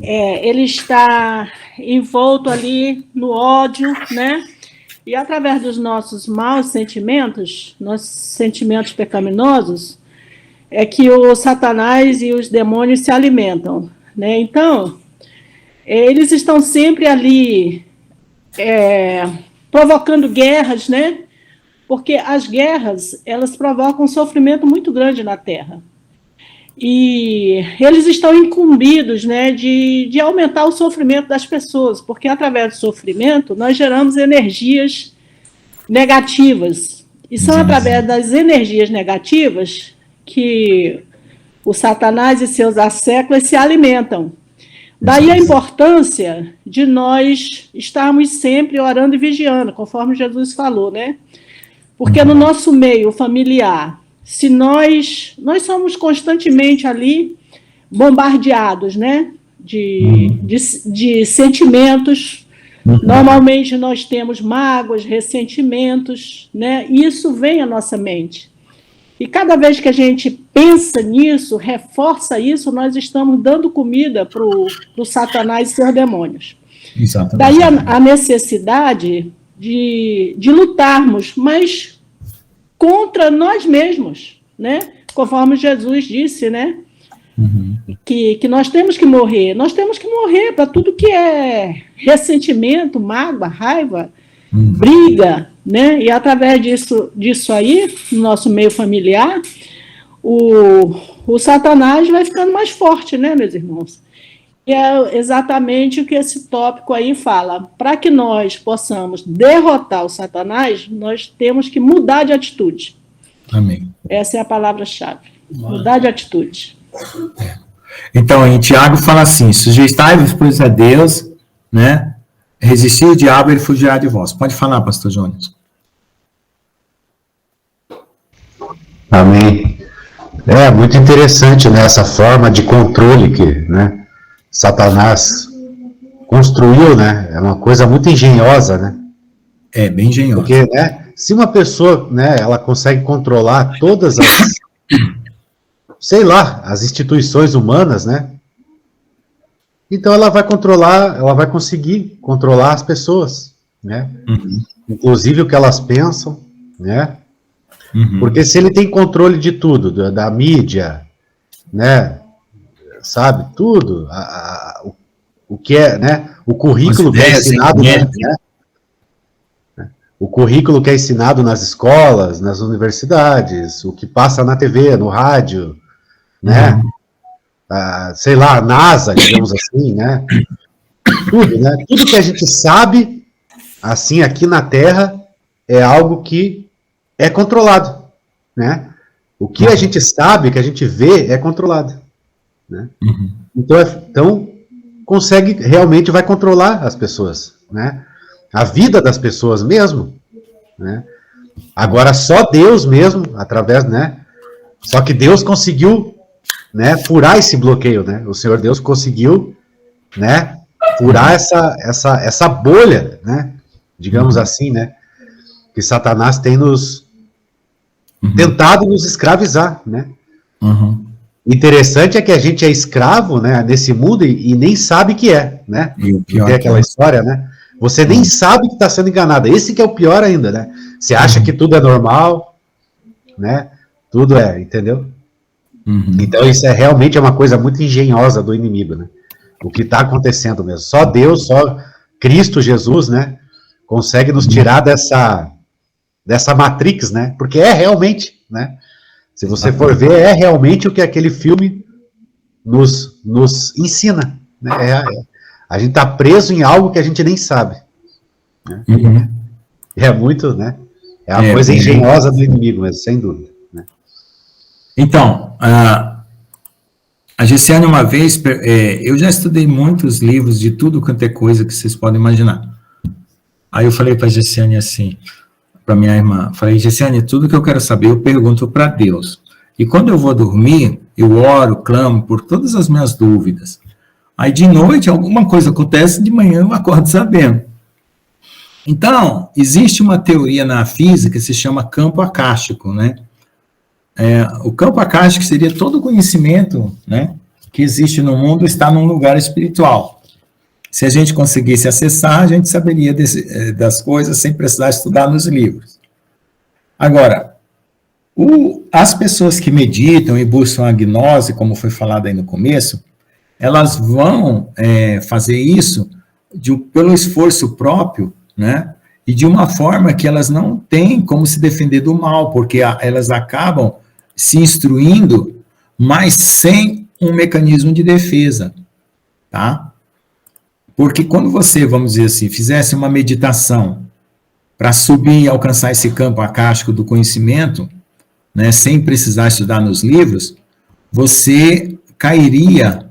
ele está envolto ali no ódio, né? E através dos nossos maus sentimentos pecaminosos, é que o Satanás e os demônios se alimentam, né? Então, eles estão sempre ali provocando guerras, né? Porque as guerras, elas provocam um sofrimento muito grande na Terra. E eles estão incumbidos, né, de aumentar o sofrimento das pessoas, porque através do sofrimento nós geramos energias negativas. E são através das energias negativas que o Satanás e seus asseclas se alimentam. Daí a importância de nós estarmos sempre orando e vigiando, conforme Jesus falou, né? Porque no nosso meio familiar, se nós somos constantemente ali bombardeados, né, de sentimentos, normalmente nós temos mágoas, ressentimentos, né, e isso vem à nossa mente. E cada vez que a gente pensa nisso, reforça isso, nós estamos dando comida para o Satanás e seus demônios. Exatamente. Daí a necessidade de lutarmos, mas contra nós mesmos, né? Conforme Jesus disse, né? Que nós temos que morrer. Nós temos que morrer para tudo que é ressentimento, mágoa, raiva, briga, né? E através disso aí, no nosso meio familiar, o Satanás vai ficando mais forte, né, meus irmãos? E é exatamente o que esse tópico aí fala. Para que nós possamos derrotar o Satanás, nós temos que mudar de atitude. Amém. Essa é a palavra-chave. Mudar de atitude. Então, em Tiago fala assim, sujeitai-vos, pois, a Deus, né? Resistir o diabo, ele fugirá de vós. Pode falar, pastor Jones. Amém. É muito interessante, né, essa forma de controle que, né, Satanás construiu, né? É uma coisa muito engenhosa, né? É, bem engenhosa. Porque, né, se uma pessoa, né, ela consegue controlar todas as, sei lá, as instituições humanas, né? Então ela vai conseguir controlar as pessoas, né? Inclusive o que elas pensam, né? Porque se ele tem controle de tudo, da mídia, né? Sabe, tudo, o que é, né? O currículo que é ensinado, né? O currículo que é ensinado nas escolas, nas universidades, o que passa na TV, no rádio, né? Sei lá, a NASA, digamos assim, né? Tudo, né? Tudo que a gente sabe, assim, aqui na Terra, é algo que é controlado, né? O que a gente sabe, que a gente vê, é controlado, né? Então, consegue, realmente vai controlar as pessoas, né? A vida das pessoas mesmo, né? Agora, só Deus mesmo, através, né? Só que Deus conseguiu, né, furar esse bloqueio, né? O Senhor Deus conseguiu, né, furar essa bolha, né? Digamos assim, né? Que Satanás tem tentado nos escravizar, né? Interessante é que a gente é escravo, né, nesse mundo e nem sabe que é, né? E tem aquela história, né? Você nem sabe que está sendo enganado. Esse que é o pior ainda, né? Você acha que tudo é normal, né? Tudo é, entendeu? Então isso é realmente uma coisa muito engenhosa do inimigo, né? O que está acontecendo mesmo. Só Deus, só Cristo Jesus, né? Consegue nos tirar dessa matrix, né? Porque é realmente, né? Se você for ver, é realmente o que aquele filme nos ensina, né? A gente está preso em algo que a gente nem sabe. Né? É muito, né? É uma coisa engenhosa do inimigo mesmo, sem dúvida. Né? Então, a Gessiane, uma vez, eu já estudei muitos livros de tudo quanto é coisa que vocês podem imaginar. Aí eu falei para a Gessiane assim, para minha irmã, falei, Gessiane, tudo que eu quero saber eu pergunto para Deus. E quando eu vou dormir, eu oro, clamo por todas as minhas dúvidas. Aí de noite alguma coisa acontece, de manhã eu acordo sabendo. Então, existe uma teoria na física que se chama campo acástico, né? O campo acástico seria todo o conhecimento, né, que existe no mundo está num lugar espiritual. Se a gente conseguisse acessar, a gente saberia das coisas sem precisar estudar nos livros. Agora, as pessoas que meditam e buscam a gnose, como foi falado aí no começo, elas vão fazer isso pelo esforço próprio, né? E de uma forma que elas não têm como se defender do mal, porque elas acabam se instruindo, mas sem um mecanismo de defesa, tá? Porque quando você, vamos dizer assim, fizesse uma meditação para subir e alcançar esse campo acástico do conhecimento, né, sem precisar estudar nos livros, você cairia,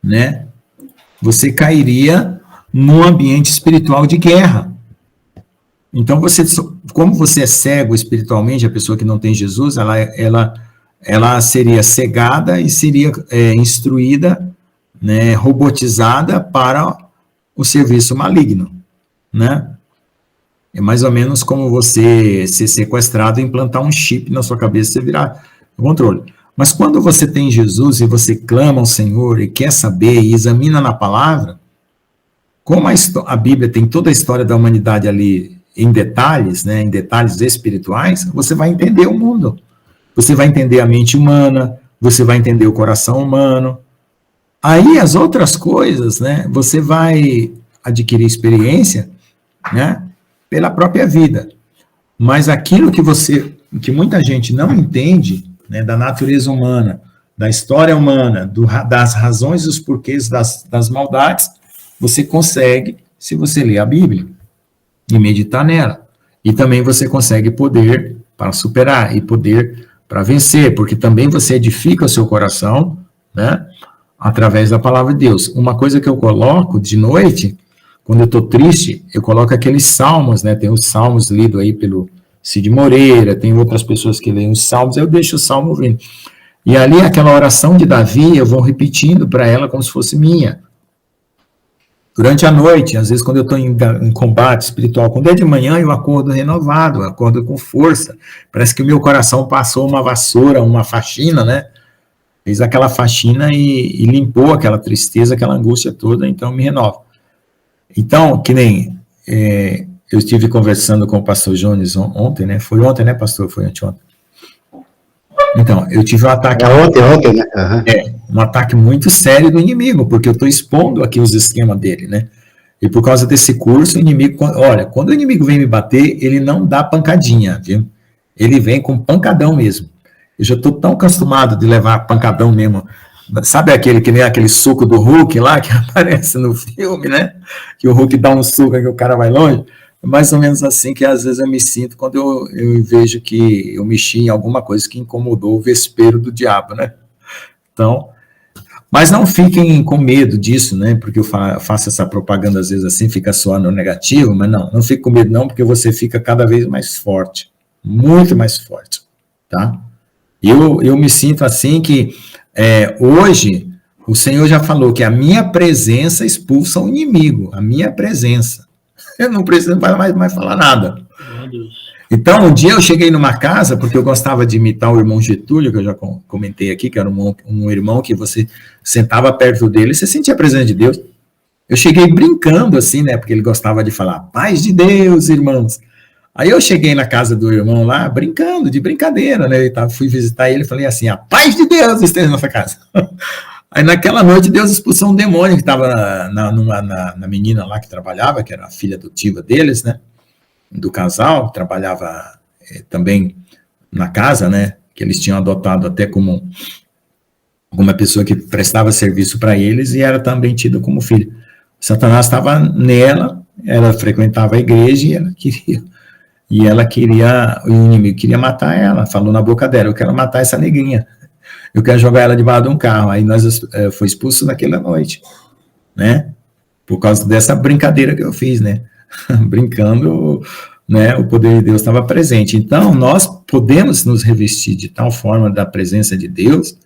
né? Você cairia num ambiente espiritual de guerra. Então, como você é cego espiritualmente, a pessoa que não tem Jesus, ela seria cegada e seria instruída, né, robotizada para o serviço maligno, né? É mais ou menos como você ser sequestrado e implantar um chip na sua cabeça e você virar o controle. Mas quando você tem Jesus e você clama ao Senhor e quer saber e examina na palavra, como a Bíblia tem toda a história da humanidade ali em detalhes, né, em detalhes espirituais, você vai entender o mundo. Você vai entender a mente humana, você vai entender o coração humano. Aí as outras coisas, né, você vai adquirir experiência, né, pela própria vida. Mas aquilo que muita gente não entende, né, da natureza humana, da história humana, das razões e os porquês das maldades, você consegue, se você ler a Bíblia e meditar nela. E também você consegue poder para superar e poder para vencer, porque também você edifica o seu coração, né, através da palavra de Deus. Uma coisa que eu coloco de noite, quando eu estou triste, eu coloco aqueles salmos, né, tem os salmos lidos aí pelo Cid Moreira, tem outras pessoas que leem os salmos, eu deixo o salmo ouvindo. E ali, aquela oração de Davi, eu vou repetindo para ela como se fosse minha. Durante a noite, às vezes quando eu estou em combate espiritual, quando é de manhã, eu acordo renovado, eu acordo com força. Parece que o meu coração passou uma vassoura, uma faxina, né? Fez aquela faxina e limpou aquela tristeza, aquela angústia toda, então me renova. Então, que nem eu estive conversando com o pastor Jones ontem, né? Foi ontem, né, pastor? Foi anteontem. Então, eu tive um ataque... Ontem, né? Um ataque muito sério do inimigo, porque eu estou expondo aqui os esquemas dele, né? E por causa desse curso, o inimigo... Olha, quando o inimigo vem me bater, ele não dá pancadinha, viu? Ele vem com pancadão mesmo. Eu já estou tão acostumado de levar pancadão mesmo. Sabe que nem aquele soco do Hulk lá, que aparece no filme, né? Que o Hulk dá um soco e o cara vai longe. É mais ou menos assim que às vezes eu me sinto quando eu vejo que eu mexi em alguma coisa que incomodou o vespeiro do diabo, né? Então, mas não fiquem com medo disso, né? Porque eu faço essa propaganda às vezes assim, fica soando negativo, mas não fique com medo não, porque você fica cada vez mais forte, muito mais forte, tá? Eu me sinto assim que hoje o Senhor já falou que a minha presença expulsa o inimigo, a minha presença. Eu não preciso mais falar nada. Então, um dia eu cheguei numa casa, porque eu gostava de imitar o irmão Getúlio, que eu já comentei aqui, que era um irmão que você sentava perto dele e você sentia a presença de Deus. Eu cheguei brincando assim, né, porque ele gostava de falar, paz de Deus, irmãos. Aí eu cheguei na casa do irmão lá, brincando, de brincadeira, né, fui visitar ele e falei assim, a paz de Deus esteja na nossa casa. Aí naquela noite Deus expulsou um demônio que estava na menina lá que trabalhava, que era a filha adotiva deles, né, do casal, trabalhava também na casa, né, que eles tinham adotado até como uma pessoa que prestava serviço para eles e era também tida como filha. Satanás estava nela, ela frequentava a igreja e o inimigo queria matar ela, falou na boca dela, eu quero matar essa negrinha, eu quero jogar ela debaixo de um carro. Aí foi expulso naquela noite, né, por causa dessa brincadeira que eu fiz, né, brincando, né, o poder de Deus estava presente. Então, nós podemos nos revestir de tal forma da presença de Deus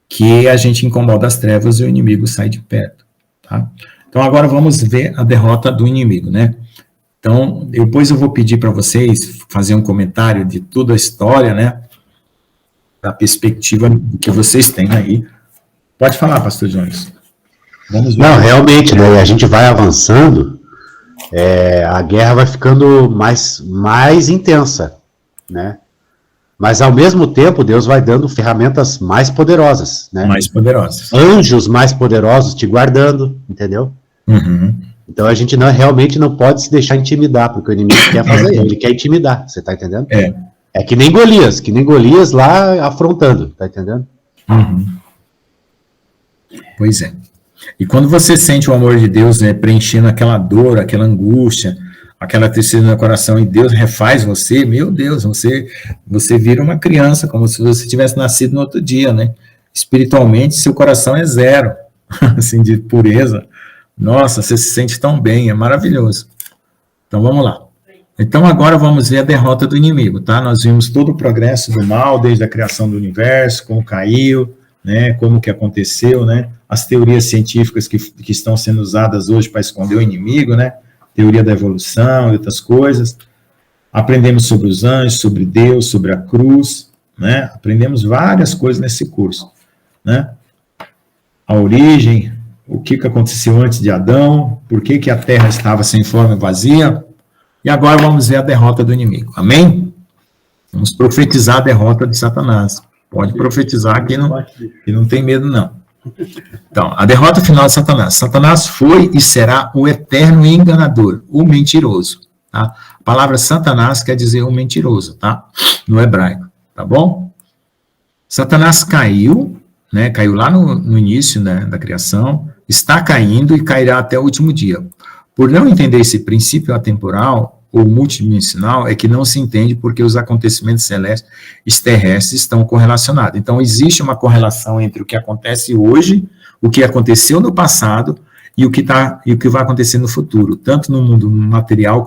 que a gente incomoda as trevas e o inimigo sai de perto, tá? Então, agora vamos ver a derrota do inimigo, né? Então, depois eu vou pedir para vocês fazer um comentário de toda a história, né? Da perspectiva que vocês têm aí. Pode falar, pastor Jones. Vamos ver. Não, realmente, né? A gente vai avançando, a guerra vai ficando mais intensa, né? Mas, ao mesmo tempo, Deus vai dando ferramentas mais poderosas, né? Mais poderosas. Anjos mais poderosos te guardando, entendeu? Uhum. Então, a gente realmente não pode se deixar intimidar, porque o inimigo quer fazer, ele quer intimidar, você tá entendendo? É que nem Golias lá afrontando, tá entendendo? Uhum. Pois é. E quando você sente o amor de Deus, né, preenchendo aquela dor, aquela angústia, aquela tristeza no coração, e Deus refaz você, meu Deus, você vira uma criança, como se você tivesse nascido no outro dia, né? Espiritualmente, seu coração é zero, assim, de pureza. Nossa, você se sente tão bem, é maravilhoso. Então, vamos lá. Então, agora vamos ver a derrota do inimigo, tá? Nós vimos todo o progresso do mal, desde a criação do universo, como caiu, né? Como que aconteceu, né? As teorias científicas que estão sendo usadas hoje para esconder o inimigo, né? Teoria da evolução e outras coisas. Aprendemos sobre os anjos, sobre Deus, sobre a cruz, né? Aprendemos várias coisas nesse curso, né? A origem, o que aconteceu antes de Adão, por que a terra estava sem forma e vazia, e agora vamos ver a derrota do inimigo, amém? Vamos profetizar a derrota de Satanás, pode profetizar que não tem medo não. Então, a derrota final de Satanás. Satanás foi e será o eterno enganador, o mentiroso, tá? A palavra Satanás quer dizer o mentiroso, tá? No hebraico, tá bom? Satanás caiu, né? Caiu lá no início, né, da criação, está caindo e cairá até o último dia. Por não entender esse princípio atemporal ou multidimensional, é que não se entende porque os acontecimentos celestes e terrestres estão correlacionados. Então, existe uma correlação entre o que acontece hoje, o que aconteceu no passado e o que vai acontecer no futuro, tanto no mundo material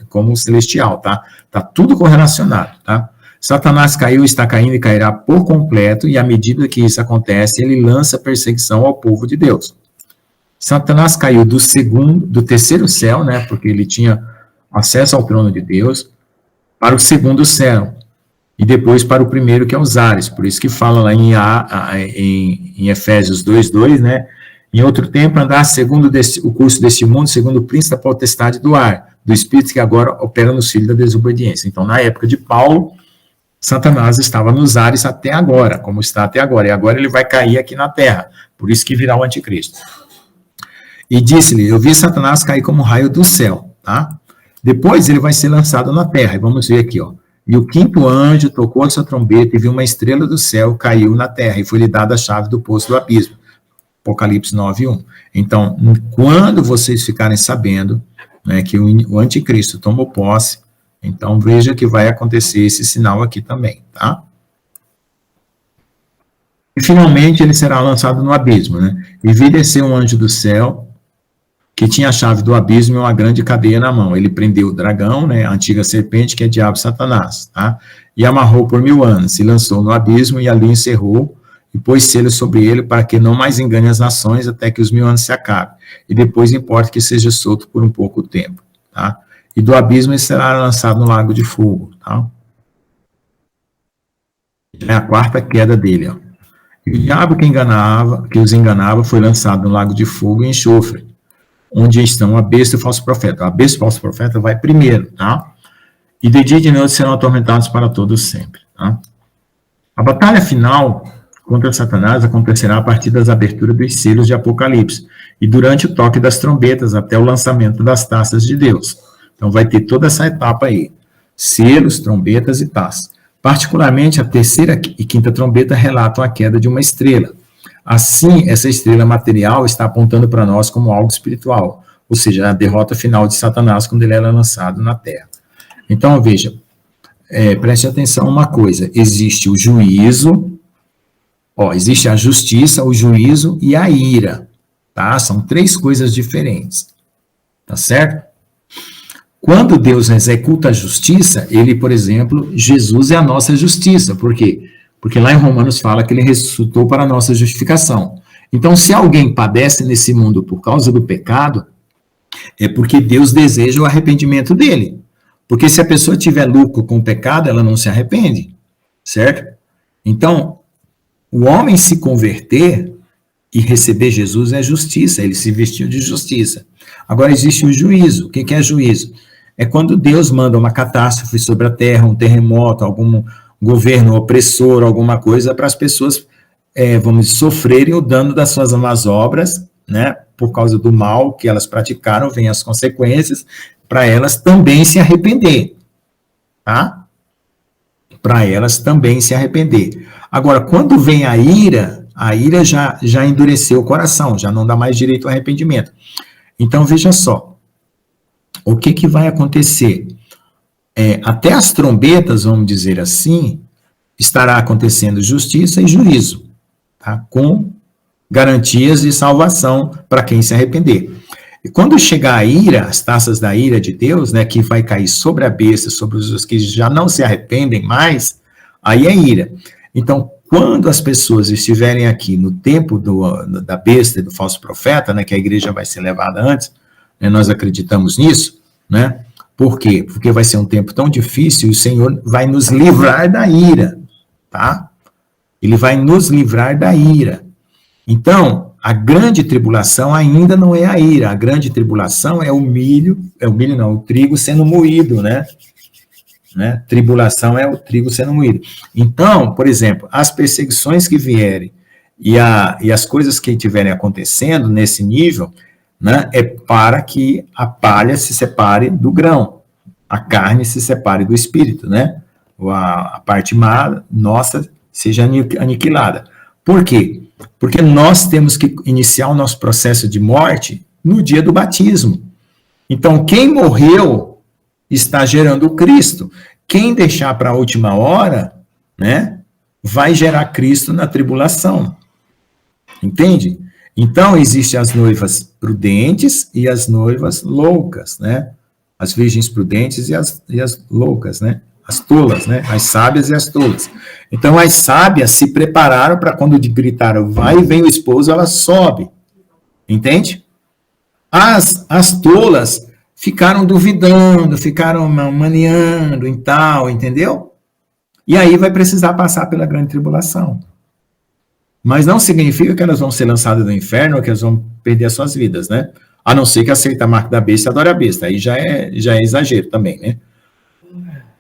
como celestial, tá? Tá tudo correlacionado, tá? Satanás caiu, está caindo e cairá por completo, e à medida que isso acontece, ele lança perseguição ao povo de Deus. Satanás caiu do terceiro céu, né, porque ele tinha acesso ao trono de Deus, para o segundo céu, e depois para o primeiro, que é os ares, por isso que fala lá em Efésios 2:2, né, em outro tempo andar segundo o curso deste mundo, segundo o príncipe da potestade do ar, do espírito que agora opera nos filhos da desobediência. Então, na época de Paulo, Satanás estava nos ares até agora, como está até agora, e agora ele vai cair aqui na terra, por isso que virá o anticristo. E disse-lhe, eu vi Satanás cair como um raio do céu, tá? Depois ele vai ser lançado na terra, e vamos ver aqui, ó. E o quinto anjo tocou a sua trombeta e viu uma estrela do céu, caiu na terra, e foi-lhe dada a chave do poço do abismo. Apocalipse 9:1. Então, quando vocês ficarem sabendo, né, que o anticristo tomou posse, então veja que vai acontecer esse sinal aqui também, tá? E finalmente ele será lançado no abismo, né? E vi descer um anjo do céu, que tinha a chave do abismo e uma grande cadeia na mão. Ele prendeu o dragão, né, a antiga serpente, que é diabo Satanás, tá? E amarrou por 1000 anos, se lançou no abismo e ali encerrou, e pôs selos sobre ele para que não mais engane as nações até que os 1000 anos se acabem. E depois importa que seja solto por um pouco tempo, tá? E do abismo ele será lançado no lago de fogo, tá? É a quarta queda dele, ó. E o diabo que os enganava foi lançado no lago de fogo e enxofre, onde estão a besta e o falso profeta. A besta e o falso profeta vai primeiro, tá? E de dia e de noite serão atormentados para todos sempre, tá? A batalha final contra Satanás acontecerá a partir das aberturas dos selos de Apocalipse e durante o toque das trombetas até o lançamento das taças de Deus. Então vai ter toda essa etapa aí, selos, trombetas e taças. Particularmente a terceira e quinta trombeta relatam a queda de uma estrela. Assim, essa estrela material está apontando para nós como algo espiritual, ou seja, a derrota final de Satanás quando ele era lançado na terra. Então, veja, preste atenção a uma coisa, existe o juízo, existe a justiça, o juízo e a ira, tá? São 3 coisas diferentes, tá certo? Quando Deus executa a justiça, ele, por exemplo, Jesus é a nossa justiça, por quê? Porque lá em Romanos fala que ele ressuscitou para a nossa justificação. Então, se alguém padece nesse mundo por causa do pecado, é porque Deus deseja o arrependimento dele. Porque se a pessoa tiver lucro com o pecado, ela não se arrepende, certo? Então, o homem se converter e receber Jesus é justiça, ele se vestiu de justiça. Agora existe o juízo. O que é juízo? É quando Deus manda uma catástrofe sobre a terra, um terremoto, algum governo opressor, alguma coisa, para as pessoas, sofrerem o dano das suas más obras, né, por causa do mal que elas praticaram, vem as consequências, para elas também se arrepender, tá? Para elas também se arrepender. Agora, quando vem a ira já endureceu o coração, já não dá mais direito ao arrependimento. Então, veja só, o que vai acontecer? Até as trombetas, vamos dizer assim, estará acontecendo justiça e juízo, tá? Com garantias de salvação para quem se arrepender. E quando chegar a ira, as taças da ira de Deus, né, que vai cair sobre a besta, sobre os que já não se arrependem mais, aí é ira. Então, quando as pessoas estiverem aqui no tempo da besta e do falso profeta, né, que a igreja vai ser levada antes, né, nós acreditamos nisso, né? Por quê? Porque vai ser um tempo tão difícil e o Senhor vai nos livrar da ira, tá? Ele vai nos livrar da ira. Então, a grande tribulação ainda não é a ira, a grande tribulação é o trigo sendo moído, né? Tribulação é o trigo sendo moído. Então, por exemplo, as perseguições que vierem e as coisas que estiverem acontecendo nesse nível, né, é para que a palha se separe do grão, a carne se separe do espírito, né? A parte má nossa seja aniquilada. Por quê? Porque nós temos que iniciar o nosso processo de morte no dia do batismo. Então, quem morreu está gerando o Cristo. Quem deixar para a última hora, né, vai gerar Cristo na tribulação. Entende? Então, existem as noivas prudentes e as noivas loucas, né? As virgens prudentes e as loucas, né? As tolas, né? As sábias e as tolas. Então, as sábias se prepararam para quando gritaram, vai e vem o esposo, ela sobe. Entende? As tolas ficaram duvidando, ficaram maniando e tal, entendeu? E aí vai precisar passar pela grande tribulação. Mas não significa que elas vão ser lançadas do inferno ou que elas vão perder as suas vidas, né? A não ser que aceite a marca da besta e adore a besta. Aí já é exagero também, né?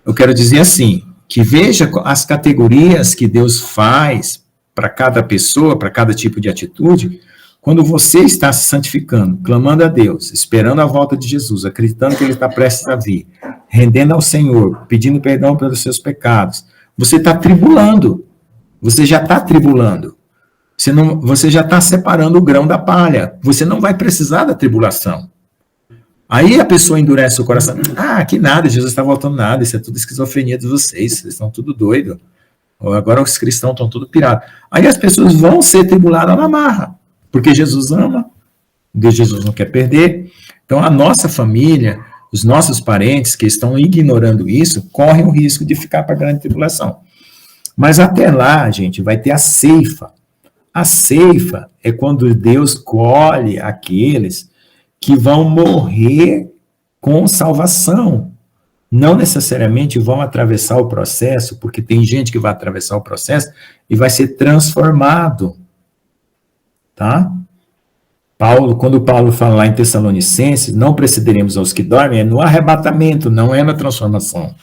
Eu quero dizer assim, que veja as categorias que Deus faz para cada pessoa, para cada tipo de atitude, quando você está se santificando, clamando a Deus, esperando a volta de Jesus, acreditando que Ele está prestes a vir, rendendo ao Senhor, pedindo perdão pelos seus pecados, você está tribulando. Você já está tribulando. Você já está separando o grão da palha. Você não vai precisar da tribulação. Aí a pessoa endurece o coração. Que nada, Jesus está voltando nada. Isso é tudo esquizofrenia de vocês. Vocês estão tudo doidos. Agora os cristãos estão tudo pirados. Aí as pessoas vão ser tribuladas na marra. Porque Jesus ama, Deus, Jesus não quer perder. Então a nossa família, os nossos parentes que estão ignorando isso, correm o risco de ficar para a grande tribulação. Mas até lá, gente, vai ter a ceifa. A ceifa é quando Deus colhe aqueles que vão morrer com salvação. Não necessariamente vão atravessar o processo, porque tem gente que vai atravessar o processo e vai ser transformado. Tá? Quando Paulo fala lá em Tessalonicenses, não precederemos aos que dormem, é no arrebatamento, não é na transformação.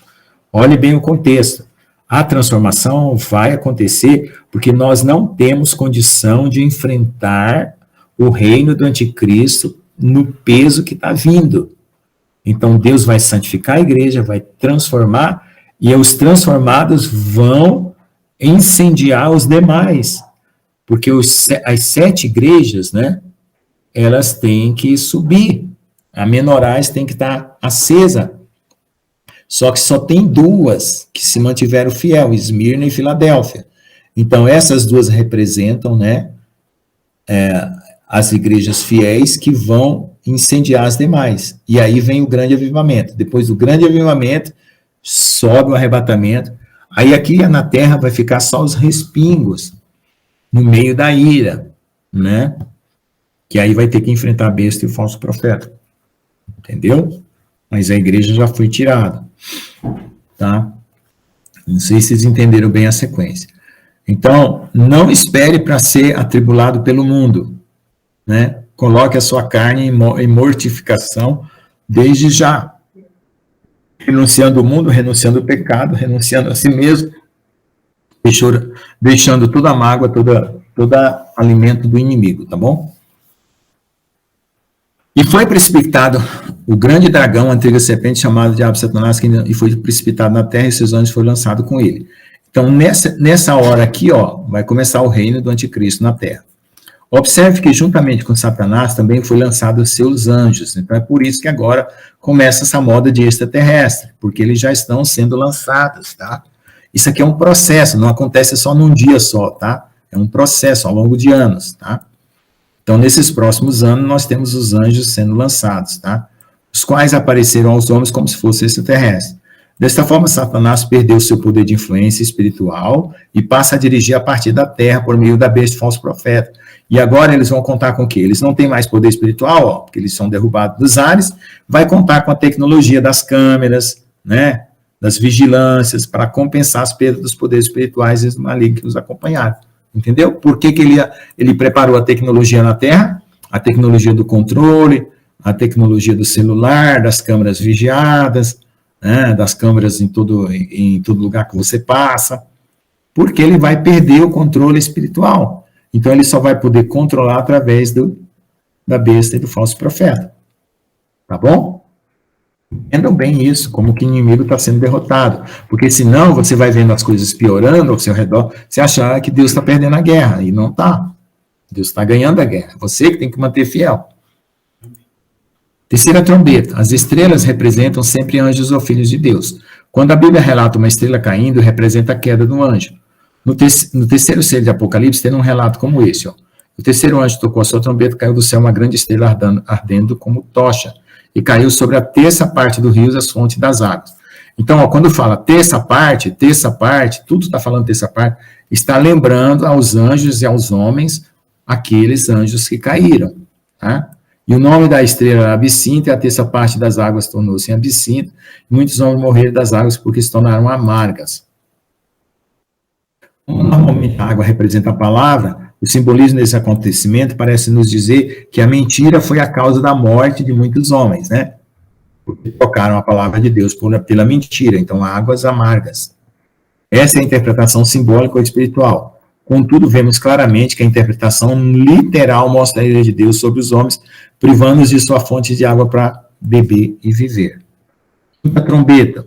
Olhe bem o contexto. A transformação vai acontecer porque nós não temos condição de enfrentar o reino do anticristo no peso que está vindo. Então Deus vai santificar a igreja, vai transformar, e os transformados vão incendiar os demais. Porque as 7 igrejas, né, elas têm que subir. A menorais tem que estar acesa. Só que só tem 2 que se mantiveram fiel, Esmirna e Filadélfia. Então, essas 2 representam, né, as igrejas fiéis que vão incendiar as demais. E aí vem o grande avivamento. Depois do grande avivamento, sobe o arrebatamento. Aí aqui na terra vai ficar só os respingos, no meio da ira, né? Que aí vai ter que enfrentar a besta e o falso profeta. Entendeu? Mas a igreja já foi tirada. Tá? Não sei se vocês entenderam bem a sequência. Então, não espere para ser atribulado pelo mundo, né? Coloque a sua carne em mortificação desde já. Renunciando o mundo, renunciando o pecado, renunciando a si mesmo, deixando toda a mágoa, todo alimento do inimigo, tá bom? E foi precipitado o grande dragão, a antiga serpente, chamado Diabo Satanás, e foi precipitado na terra, e seus anjos foram lançados com ele. Então, nessa hora aqui, ó, vai começar o reino do anticristo na terra. Observe que, juntamente com Satanás, também foi lançado os seus anjos. Então, é por isso que agora começa essa moda de extraterrestre, porque eles já estão sendo lançados, tá? Isso aqui é um processo, não acontece só num dia só, tá? É um processo ao longo de anos, tá? Então, nesses próximos anos, nós temos os anjos sendo lançados, tá? Os quais apareceram aos homens como se fossem extraterrestres. Desta forma, Satanás perdeu seu poder de influência espiritual e passa a dirigir a partir da terra por meio da besta falso profeta. E agora eles vão contar com o quê? Eles não têm mais poder espiritual, ó, porque eles são derrubados dos ares, vai contar com a tecnologia das câmeras, né, das vigilâncias, para compensar as perdas dos poderes espirituais e do maligno que os acompanharam. Entendeu? Por que ele preparou a tecnologia na Terra? A tecnologia do controle, a tecnologia do celular, das câmeras vigiadas, né, das câmeras em todo lugar que você passa, porque ele vai perder o controle espiritual. Então, ele só vai poder controlar através da besta e do falso profeta. Tá bom? Entendam bem isso, como que o inimigo está sendo derrotado. Porque senão você vai vendo as coisas piorando ao seu redor, você achar que Deus está perdendo a guerra, e não está. Deus está ganhando a guerra. Você que tem que manter fiel. Terceira trombeta. As estrelas representam sempre anjos ou filhos de Deus. Quando a Bíblia relata uma estrela caindo, representa a queda do anjo. No terceiro selo de Apocalipse, tem um relato como esse. Ó. O terceiro anjo tocou a sua trombeta, caiu do céu uma grande estrela ardendo como tocha, e caiu sobre a terça parte do rio, as fontes das águas. Então, ó, quando fala terça parte, tudo está falando terça parte, está lembrando aos anjos e aos homens aqueles anjos que caíram. Tá? E o nome da estrela era Absinto, e a terça parte das águas tornou-se em Absinto, e muitos homens morreram das águas porque se tornaram amargas. Normalmente a água representa a palavra, o simbolismo desse acontecimento parece nos dizer que a mentira foi a causa da morte de muitos homens, né? Porque tocaram a palavra de Deus pela mentira, então águas amargas. Essa é a interpretação simbólica ou espiritual. Contudo, vemos claramente que a interpretação literal mostra a ira de Deus sobre os homens, privando-os de sua fonte de água para beber e viver. Quinta trombeta.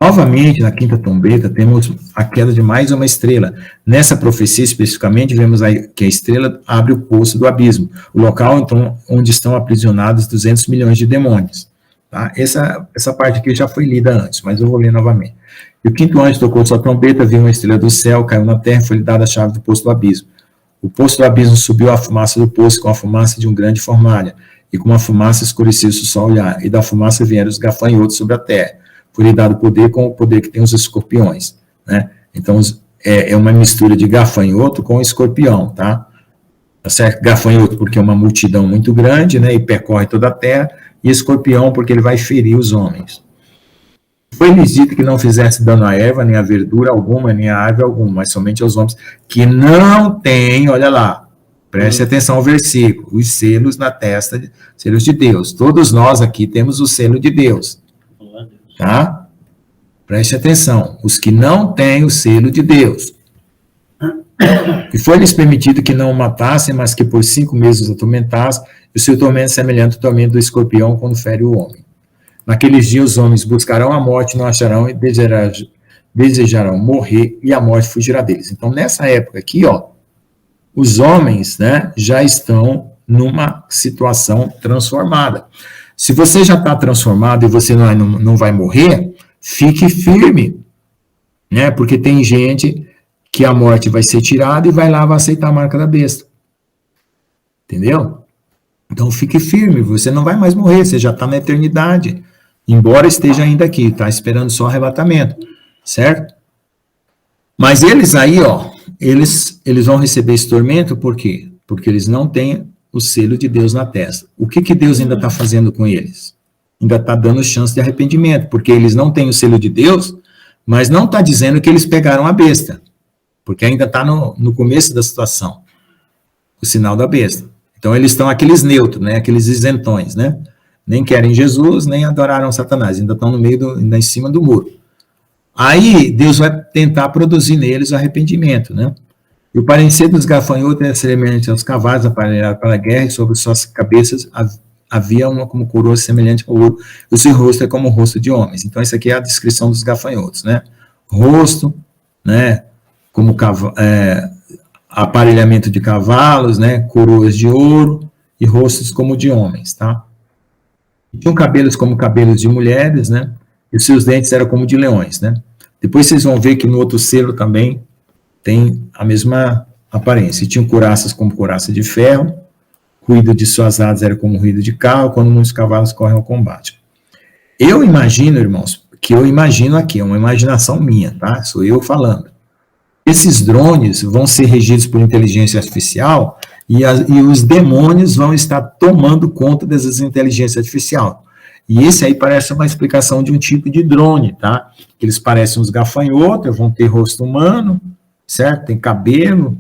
Novamente, na quinta trombeta, temos a queda de mais uma estrela. Nessa profecia, especificamente, vemos que a estrela abre o poço do abismo, o local então, onde estão aprisionados 200 milhões de demônios. Tá? Essa parte aqui já foi lida antes, mas eu vou ler novamente. E o quinto anjo tocou sua trombeta, viu uma estrela do céu, caiu na terra e foi lhe dada a chave do poço do abismo. O poço do abismo subiu a fumaça do poço com a fumaça de um grande formalha, e com a fumaça escureceu-se o sol olhar, e da fumaça vieram os gafanhotos sobre a terra. Foi lhe dado poder com o poder que tem os escorpiões, né? Então, é uma mistura de gafanhoto com escorpião, tá? Tá certo? Gafanhoto porque é uma multidão muito grande, né? E percorre toda a terra, e escorpião porque ele vai ferir os homens. Foi-lhes dito que não fizesse dano à erva, nem à verdura alguma, nem à árvore alguma, mas somente aos homens que não têm, olha lá, preste atenção ao versículo, os selos na testa, selos de Deus. Todos nós aqui temos o selo de Deus, tá? Preste atenção, os que não têm o selo de Deus. E foi-lhes permitido que não o matassem, mas que por 5 meses o atormentassem, e o seu tormento semelhante ao tormento do escorpião quando fere o homem. Naqueles dias os homens buscarão a morte, não acharão e desejarão morrer, e a morte fugirá deles. Então, nessa época aqui, ó, os homens, né, já estão numa situação transformada. Se você já está transformado e você não vai morrer, fique firme, né, porque tem gente que a morte vai ser tirada e vai lá, vai aceitar a marca da besta. Entendeu? Então, fique firme, você não vai mais morrer, você já está na eternidade. Embora esteja ainda aqui, está esperando só arrebatamento, certo? Mas eles aí, ó, eles vão receber esse tormento, por quê? Porque eles não têm o selo de Deus na testa. O que Deus ainda está fazendo com eles? Ainda está dando chance de arrependimento, porque eles não têm o selo de Deus, mas não está dizendo que eles pegaram a besta, porque ainda está no começo da situação, o sinal da besta. Então eles estão aqueles neutros, né, aqueles isentões, né? Nem querem Jesus, nem adoraram Satanás, ainda estão no meio, ainda em cima do muro. Aí, Deus vai tentar produzir neles arrependimento, né? E o parecer dos gafanhotos é semelhante aos cavalos aparelhados para a guerra, e sobre suas cabeças havia uma como coroa semelhante ao ouro, e o seu rosto é como o rosto de homens. Então, isso aqui é a descrição dos gafanhotos, né? Rosto, né? Como aparelhamento de cavalos, né? Coroas de ouro, e rostos como de homens, tá? Tinham cabelos como cabelos de mulheres, né? E os seus dentes eram como de leões, né? Depois vocês vão ver que no outro selo também tem a mesma aparência. E tinham couraças como couraça de ferro, ruído de suas asas era como ruído de carro, quando muitos cavalos correm ao combate. Eu imagino, irmãos, que eu imagino aqui, é uma imaginação minha, tá? Sou eu falando. Esses drones vão ser regidos por inteligência artificial e os demônios vão estar tomando conta dessas inteligências artificiais. E esse aí parece uma explicação de um tipo de drone, tá? Eles parecem uns gafanhotos, vão ter rosto humano, certo? Tem cabelo,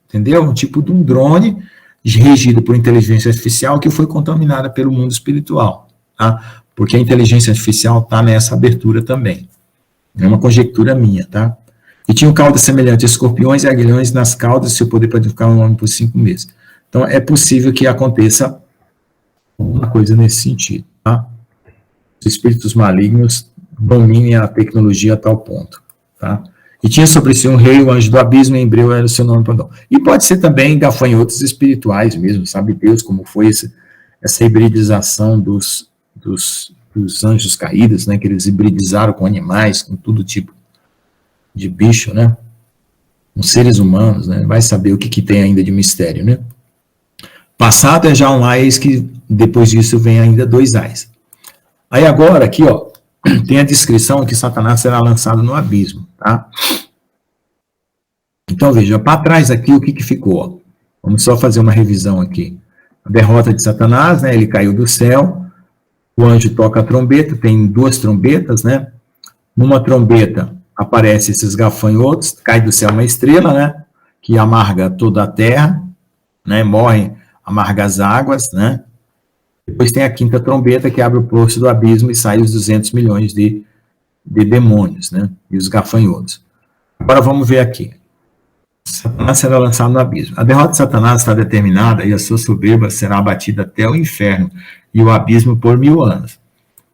entendeu? Um tipo de um drone regido por inteligência artificial que foi contaminada pelo mundo espiritual, tá? Porque a inteligência artificial está nessa abertura também. É uma conjectura minha, tá? E tinha caudas semelhantes a escorpiões e aguilhões nas caudas, seu poder para ficar um homem por 5 meses. Então, é possível que aconteça uma coisa nesse sentido, tá? Os espíritos malignos dominem a tecnologia a tal ponto, tá? E tinha sobre si um rei, o anjo do abismo, em hebreu era o seu nome, perdão. E pode ser também gafanhotos espirituais mesmo, sabe Deus como foi essa hibridização dos anjos caídos, né, que eles hibridizaram com animais, com todo tipo de bicho, né, com seres humanos, né, vai saber o que tem ainda de mistério, né. Passado é já um A, eis que depois disso vem ainda 2 A's. Aí agora, aqui, ó, tem a descrição que Satanás será lançado no abismo, tá. Então, veja, para trás aqui, o que ficou, ó. Vamos só fazer uma revisão aqui. A derrota de Satanás, né, ele caiu do céu. O anjo toca a trombeta, tem 2 trombetas, né? Numa trombeta aparecem esses gafanhotos, cai do céu uma estrela, né? Que amarga toda a terra, né? Morrem, amarga as águas, né? Depois tem a 5ª trombeta que abre o poço do abismo e sai os 200 milhões de de demônios, né? E os gafanhotos. Agora vamos ver aqui. Satanás será lançado no abismo. A derrota de Satanás está determinada e a sua soberba será abatida até o inferno e o abismo por 1000 anos.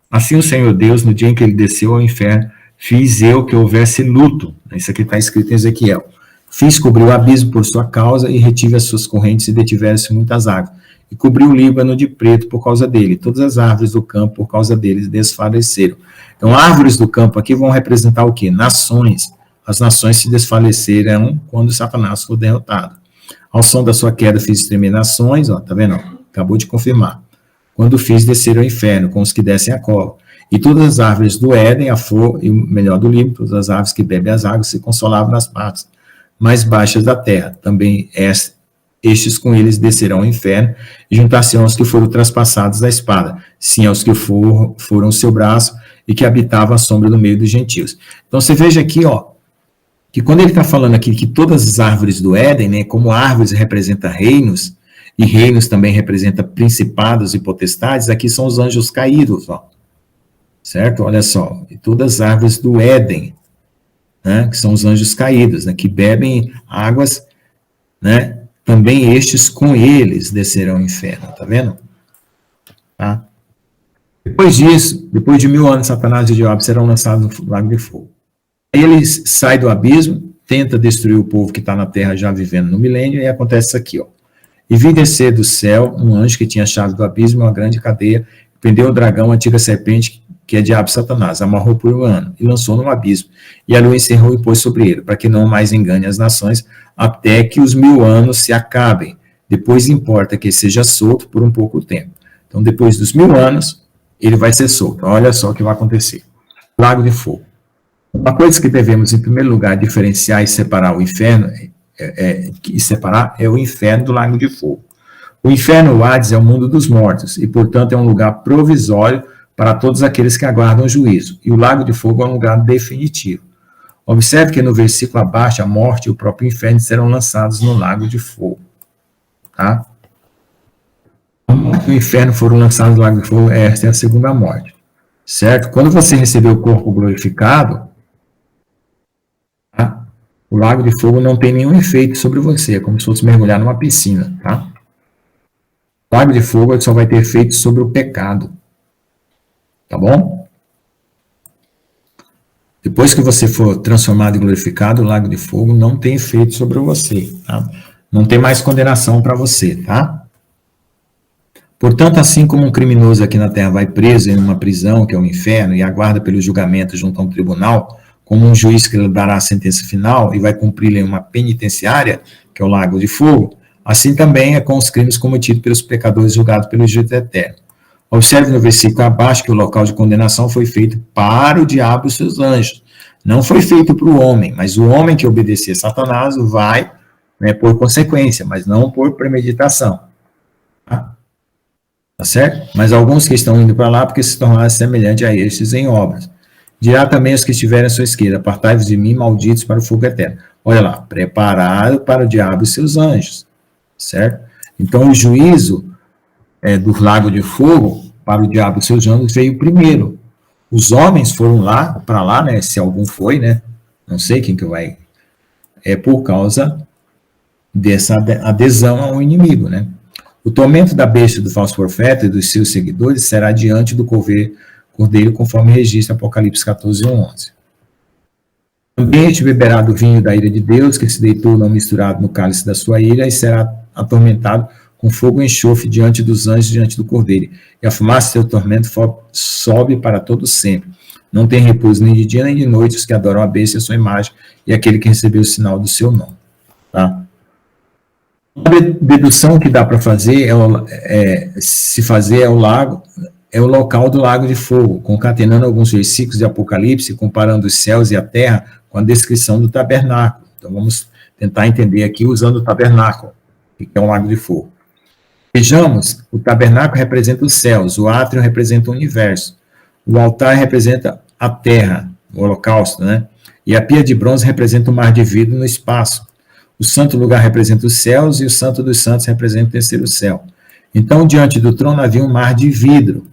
Assim o Senhor Deus, no dia em que ele desceu ao inferno, fiz eu que houvesse luto. Isso aqui está escrito em Ezequiel. Fiz cobrir o abismo por sua causa e retive as suas correntes e detiveram-se muitas águas. E cobri o Líbano de preto por causa dele. Todas as árvores do campo por causa deles desfaleceram. Então, árvores do campo aqui vão representar o quê? Nações. As nações se desfaleceram quando Satanás foi derrotado. Ao som da sua queda fiz tremer nações, ó, tá vendo? Acabou de confirmar. Quando fiz descer ao inferno com os que descem a cova. E todas as árvores do Éden, a flor e o melhor do Líbano, todas as árvores que bebem as águas se consolavam nas partes mais baixas da terra. Também estes com eles descerão ao inferno e juntar-se aos que foram traspassados da espada, sim aos que foram o seu braço e que habitavam a sombra no meio dos gentios. Então você veja aqui, ó, que quando ele está falando aqui que todas as árvores do Éden, né, como árvores representam reinos, e reinos também representa principados e potestades, aqui são os anjos caídos, ó. Certo? Olha só, e todas as árvores do Éden, né, que são os anjos caídos, né, que bebem águas, né, também estes com eles descerão ao inferno, tá vendo? Tá? Depois disso, depois de 1000 anos, Satanás e o diabo serão lançados no lago de fogo. Aí eles saem do abismo, tenta destruir o povo que está na terra já vivendo no milênio, e acontece isso aqui, ó. E vi descer do céu um anjo que tinha a chave do abismo, uma grande cadeia, prendeu o dragão, a antiga serpente, que é diabo Satanás, amarrou por 1 ano, e lançou no abismo, e a lua encerrou e pôs sobre ele, para que não mais engane as nações, até que os 1000 anos se acabem. Depois importa que seja solto por um pouco tempo. Então, depois dos 1000 anos, ele vai ser solto. Olha só o que vai acontecer. Lago de fogo. Uma coisa que devemos, em primeiro lugar, diferenciar e separar o inferno, é o inferno do lago de fogo. O inferno, o Hades, é o mundo dos mortos, e, portanto, é um lugar provisório para todos aqueles que aguardam o juízo, e o lago de fogo é um lugar definitivo. Observe que no versículo abaixo, a morte e o próprio inferno serão lançados no lago de fogo. Tá? A morte e o inferno foram lançados no lago de fogo, esta é a segunda morte. Certo? Quando você receber o corpo glorificado, tá? O lago de fogo não tem nenhum efeito sobre você, é como se fosse mergulhar numa piscina. Tá? O lago de fogo só vai ter efeito sobre o pecado. Tá bom? Depois que você for transformado e glorificado, o lago de fogo não tem efeito sobre você, tá? Não tem mais condenação para você, tá? Portanto, assim como um criminoso aqui na terra vai preso em uma prisão, que é o inferno, e aguarda pelo julgamento junto a um tribunal, como um juiz que lhe dará a sentença final e vai cumprir em uma penitenciária, que é o lago de fogo, assim também é com os crimes cometidos pelos pecadores julgados pelo juiz eterno. Observe no versículo abaixo que o local de condenação foi feito para o diabo e seus anjos. Não foi feito para o homem, mas o homem que obedecer a Satanás vai, né, por consequência, mas não por premeditação. Tá certo? Mas alguns que estão indo para lá porque se tornaram semelhantes a estes em obras. Dirá também os que estiverem à sua esquerda, apartai-vos de mim, malditos, para o fogo eterno. Olha lá, preparado para o diabo e seus anjos. Certo? Então o juízo do lago de fogo para o diabo e seus anjos veio primeiro. Os homens foram lá, para lá, né, se algum foi, né, não sei quem que vai, por causa dessa adesão ao inimigo, né. O tormento da besta do falso profeta e dos seus seguidores será diante do cordeiro, conforme registra Apocalipse 14:11. Também este beberá do vinho da ira de Deus, que se deitou não misturado no cálice da sua ira, e será atormentado com fogo e enxofre diante dos anjos, diante do cordeiro. E a fumaça do seu tormento sobe para todo sempre. Não tem repouso nem de dia nem de noite os que adoram a besta e a sua imagem, e aquele que recebeu o sinal do seu nome. Tá? A dedução que dá para fazer é o local do lago de fogo, concatenando alguns versículos de Apocalipse, comparando os céus e a terra com a descrição do tabernáculo. Então vamos tentar entender aqui usando o tabernáculo, que é um lago de fogo. Vejamos, o tabernáculo representa os céus, o átrio representa o universo, o altar representa a terra, o holocausto, né? E a pia de bronze representa o mar de vidro no espaço. O santo lugar representa os céus e o santo dos santos representa o terceiro céu. Então, diante do trono havia um mar de vidro,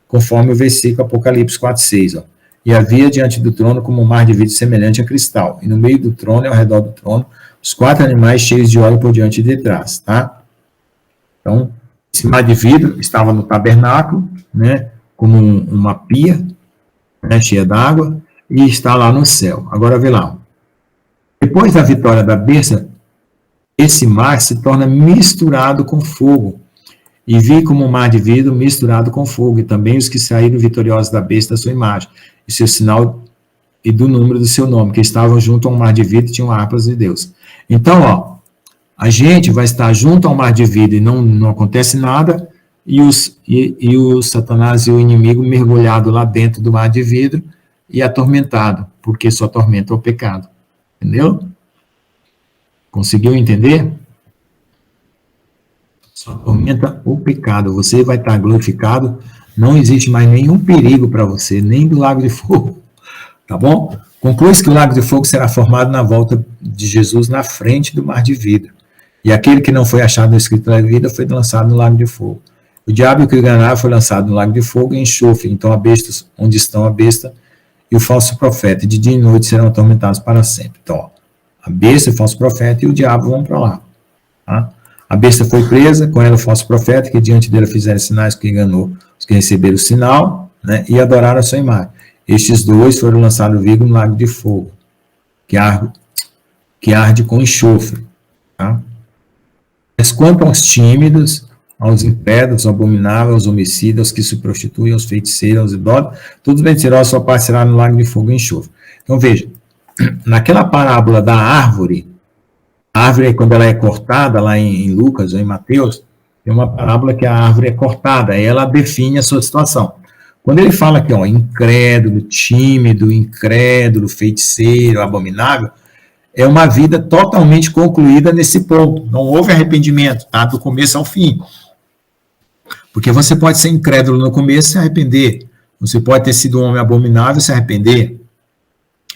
conforme o versículo Apocalipse 4:6. e havia diante do trono como um mar de vidro semelhante a cristal, e no meio do trono e ao redor do trono, os 4 animais cheios de óleo por diante e detrás, tá? Então, esse mar de vidro estava no tabernáculo, né, como uma pia, né, cheia d'água, e está lá no céu. Agora vê lá. Depois da vitória da besta, esse mar se torna misturado com fogo. E vi como um mar de vidro misturado com fogo, e também os que saíram vitoriosos da besta, a sua imagem, e seu sinal e do número do seu nome, que estavam junto ao mar de vidro e tinham harpas de Deus. Então, ó, a gente vai estar junto ao mar de vidro e não acontece nada, e o Satanás e o inimigo mergulhado lá dentro do mar de vidro e atormentado, porque só atormenta o pecado. Entendeu? Conseguiu entender? Só atormenta o pecado. Você vai estar glorificado, não existe mais nenhum perigo para você, nem do lago de fogo. Tá bom? Conclui-se que o lago de fogo será formado na volta de Jesus na frente do mar de vidro. E aquele que não foi achado no escrito da vida foi lançado no lago de fogo. O diabo que o enganava foi lançado no lago de fogo e enxofre. Então a besta, onde estão a besta e o falso profeta, de dia e noite serão atormentados para sempre. Então, ó, a besta, o falso profeta e o diabo vão para lá. Tá? A besta foi presa, com ela o falso profeta, que diante dela fizeram sinais que enganou os que receberam o sinal, né, e adoraram a sua imagem. Estes dois foram lançados vivos no lago de fogo, que arde com enxofre. Tá? Mas quanto aos tímidos, aos impédios, aos abomináveis, aos homicidas, aos que se prostituem, aos feiticeiros, aos idólatras, todos mentirosos, sua parte será no lago de fogo e enxofre. Então veja, naquela parábola da árvore, a árvore, quando ela é cortada, lá em Lucas ou em Mateus, tem uma parábola que a árvore é cortada, aí ela define a sua situação. Quando ele fala aqui, ó, incrédulo, tímido, incrédulo, feiticeiro, abominável, é uma vida totalmente concluída nesse ponto. Não houve arrependimento, tá? Do começo ao fim. Porque você pode ser incrédulo no começo e se arrepender. Você pode ter sido um homem abominável e se arrepender.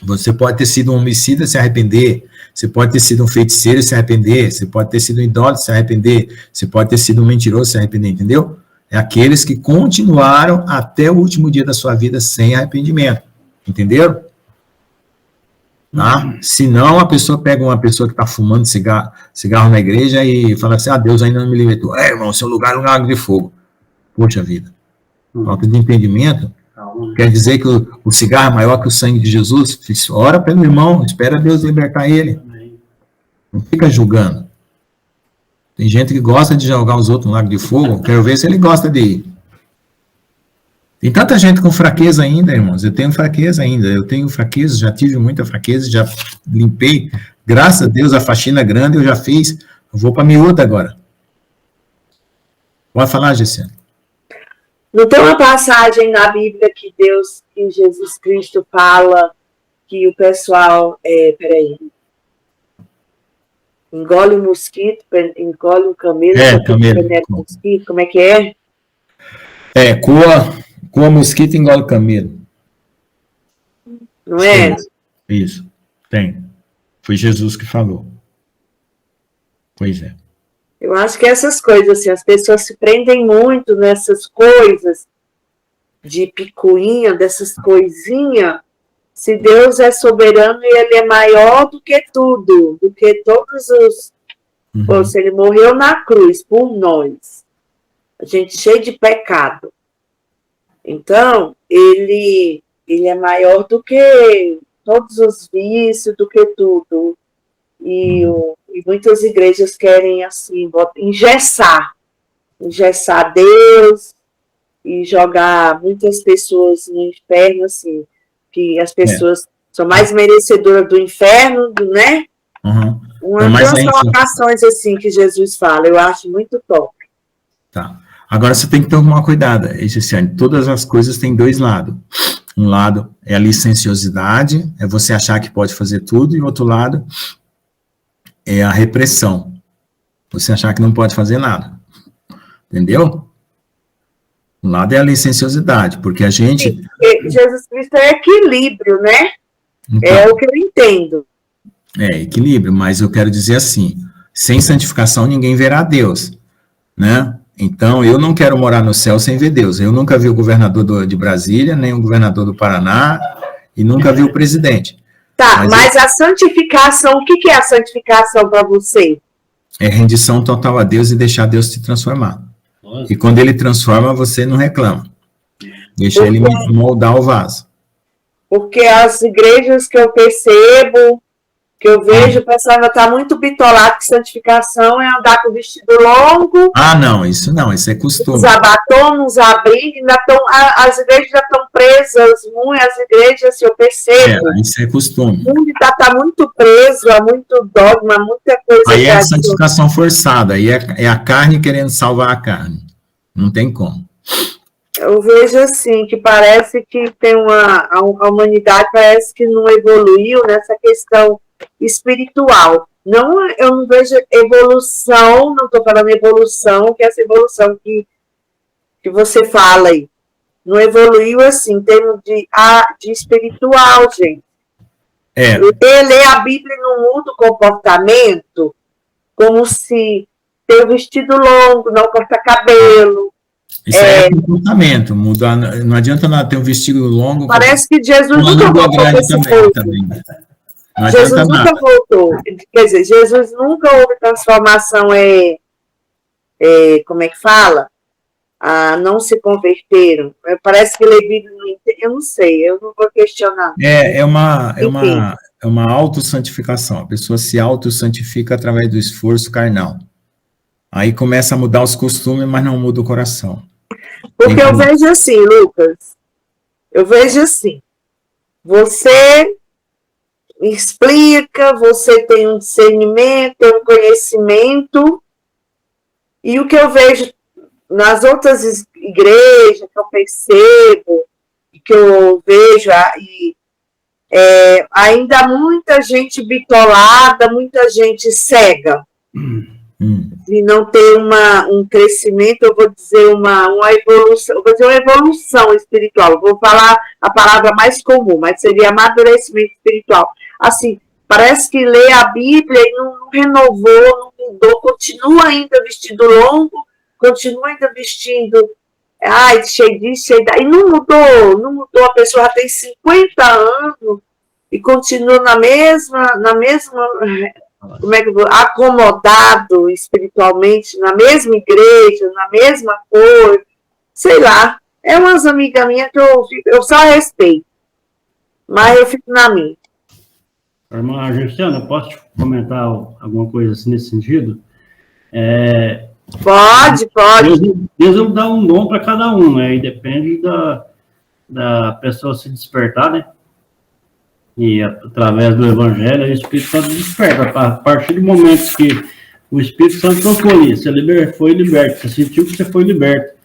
Você pode ter sido um homicida e se arrepender. Você pode ter sido um feiticeiro e se arrepender. Você pode ter sido um idólatra e se arrepender. Você pode ter sido um mentiroso e se arrepender, entendeu? É aqueles que continuaram até o último dia da sua vida sem arrependimento. Entenderam? Tá? Se não, a pessoa pega uma pessoa que está fumando cigarro na igreja e fala assim, Deus ainda não me libertou. Irmão, seu lugar é um lago de fogo. Poxa vida. Falta de entendimento. Quer dizer que o cigarro é maior que o sangue de Jesus? Ora pelo irmão, espera Deus libertar ele. Não fica julgando. Tem gente que gosta de jogar os outros no lago de fogo, quero ver se ele gosta de ir. Tem tanta gente com fraqueza ainda, irmãos. Eu tenho fraqueza ainda. Eu tenho fraqueza, já tive muita fraqueza, já limpei. Graças a Deus, a faxina grande eu já fiz. Eu vou para miúda agora. Pode falar, Gessiane. Não tem uma passagem na Bíblia que Jesus Cristo fala que o pessoal, engole o mosquito, engole o camelo, camelo. Mosquito, como é que é? Coa mosquito, engole camelo. Não é? Isso, tem. Foi Jesus que falou. Pois é. Eu acho que essas coisas, assim, as pessoas se prendem muito nessas coisas de picuinha, dessas coisinhas. Se Deus é soberano e Ele é maior do que tudo, do que todos os... Pô, se Ele morreu na cruz por nós, a gente cheio de pecado. Então, Ele é maior do que todos os vícios, do que tudo. E muitas igrejas querem, assim, engessar Deus e jogar muitas pessoas no inferno, assim, que as pessoas são mais merecedoras do inferno, né? Uma das colocações, assim, que Jesus fala, eu acho muito top. Tá. Agora você tem que tomar cuidado, Gessiane, todas as coisas têm dois lados. Um lado é a licenciosidade, é você achar que pode fazer tudo, e o outro lado é a repressão. Você achar que não pode fazer nada. Entendeu? Um lado é a licenciosidade, porque a gente... Sim, porque Jesus Cristo é equilíbrio, né? Então, é o que eu entendo. É, equilíbrio, mas eu quero dizer assim, sem santificação ninguém verá Deus, né? Então, eu não quero morar no céu sem ver Deus. Eu nunca vi o governador de Brasília, nem o governador do Paraná, e nunca viu o presidente. Tá, mas a santificação, o que é a santificação para você? É rendição total a Deus e deixar Deus te transformar. Nossa. E quando ele transforma, você não reclama. Deixa ele moldar o vaso. Porque as igrejas que eu percebo, que eu vejo, o pessoal ainda está muito bitolado que santificação é andar com vestido longo. Ah, não, isso é costume. Usar batom, usar abrigo, as igrejas já estão presas, as igrejas, eu percebo. Isso é costume. O mundo está muito preso a muito dogma, muita coisa. Aí é a santificação forçada, aí é a carne querendo salvar a carne. Não tem como. Eu vejo assim, que parece que tem a humanidade parece que não evoluiu nessa questão espiritual. Não, eu não vejo evolução, não estou falando evolução, que é essa evolução que você fala aí. Não evoluiu assim, em termos de espiritual, gente. Ler a Bíblia não muda o comportamento, como se ter o vestido longo, não cortar cabelo. Isso é comportamento, mudar, não adianta nada ter um vestido longo. Parece que Jesus nunca voltou para esse povo. Jesus nunca voltou. Quer dizer, Jesus nunca houve transformação, como é que fala? Não se converteram. Parece que Levítico não entende. Eu não sei, eu não vou questionar. É uma autossantificação. A pessoa se autossantifica através do esforço carnal. Aí começa a mudar os costumes, mas não muda o coração. Porque eu vejo assim, Lucas. Eu vejo assim. Você explica, você tem um discernimento, tem um conhecimento. E o que eu vejo nas outras igrejas, que eu percebo, que eu vejo, ainda há muita gente bitolada, muita gente cega. E não ter um crescimento, eu vou dizer uma evolução, uma evolução espiritual. Eu vou falar a palavra mais comum, mas seria amadurecimento espiritual. Assim, parece que lê a Bíblia e não renovou, não mudou, continua ainda vestido longo, continua ainda vestindo, cheio disso, cheio daí. E não mudou, a pessoa já tem 50 anos e continua na mesma como é que eu vou, acomodado espiritualmente, na mesma igreja, na mesma cor, sei lá. É umas amigas minhas que eu só respeito, mas eu fico na minha. Irmã Cristiana, posso te comentar alguma coisa assim nesse sentido? Pode. Deus dá um dom para cada um, né? E depende da pessoa se despertar, né? E através do Evangelho, o Espírito Santo desperta. A partir do momento que o Espírito Santo tocou ali, você foi liberto, você sentiu que você foi liberto.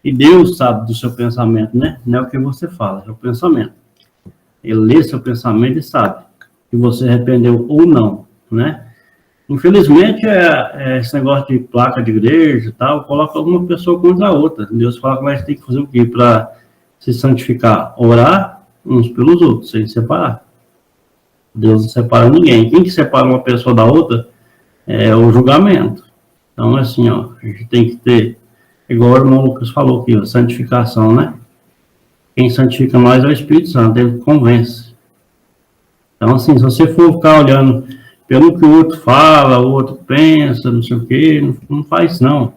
E Deus sabe do seu pensamento, né? Não é o que você fala, é o pensamento. Ele lê seu pensamento e sabe que você arrependeu ou não, né? Infelizmente, esse negócio de placa de igreja e tal, coloca uma pessoa contra a outra. Deus fala que vai ter que fazer o quê? Para se santificar? Orar uns pelos outros, sem separar. Deus não separa ninguém. Quem que separa uma pessoa da outra é o julgamento. Então, assim, a gente tem que ter, igual o irmão Lucas falou aqui, a santificação, né? Quem santifica nós é o Espírito Santo, ele convence. Então, assim, se você for ficar olhando pelo que o outro fala, o outro pensa, não sei o quê, não faz isso, não.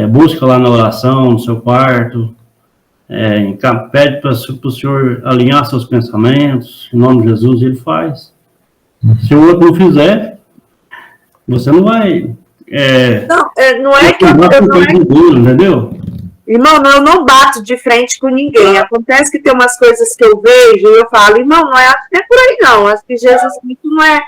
Busca lá na oração, no seu quarto, pede para o Senhor alinhar seus pensamentos, em nome de Jesus, ele faz. Se o outro não fizer, você não vai... não é que entendeu? Irmão, eu não bato de frente com ninguém. Acontece que tem umas coisas que eu vejo e eu falo, irmão, não é por aí não. Acho que Jesus Cristo não é...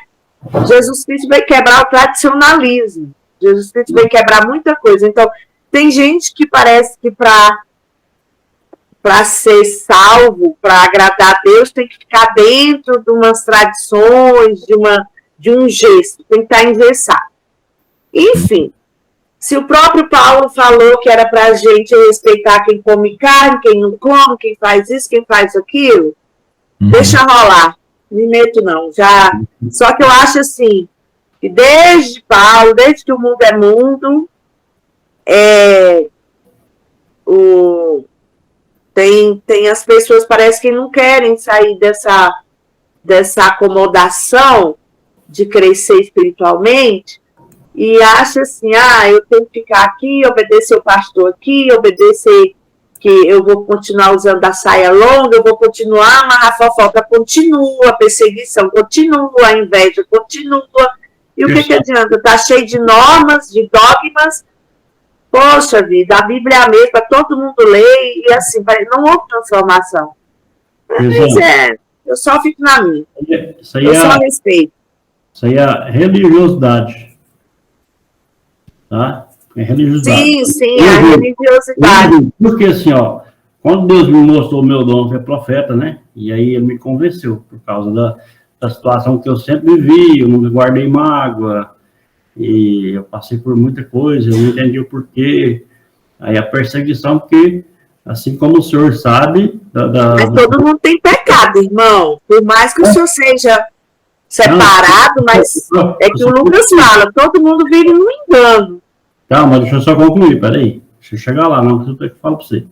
Jesus Cristo vai quebrar o tradicionalismo. Jesus Cristo vai quebrar muita coisa. Então, tem gente que parece que para ser salvo, para agradar a Deus, tem que ficar dentro de umas tradições, de um gesto, tem que estar engessado. Enfim, se o próprio Paulo falou que era para a gente respeitar quem come carne, quem não come, quem faz isso, quem faz aquilo, deixa rolar, não me meto não. Só que eu acho assim, que desde Paulo, desde que o mundo é mundo, Tem as pessoas, parece que não querem sair dessa acomodação de crescer espiritualmente e acha assim, eu tenho que ficar aqui, obedecer o pastor aqui, obedecer que eu vou continuar usando a saia longa, eu vou continuar, mas a fofoca continua, a perseguição continua, a inveja continua. E o que adianta? Está cheio de normas, de dogmas. Poxa vida, a Bíblia é a mesma, todo mundo lê e assim, não houve transformação. Mas eu só fico na minha. Eu só respeito. Isso aí é religiosidade. Tá? É religiosidade. Sim, a religiosidade. Porque assim, quando Deus me mostrou o meu dom, que é profeta, né? E aí ele me convenceu, por causa da situação que eu sempre vivi, eu nunca guardei mágoa, e eu passei por muita coisa, eu não entendi o porquê. Aí a perseguição, porque, assim como o senhor sabe... Mas todo mundo tem pecado, irmão. Por mais que o senhor seja separado, mas é que o Lucas fala, todo mundo vive no engano. Calma, deixa eu só concluir, peraí. Deixa eu chegar lá, não, porque eu falo para você.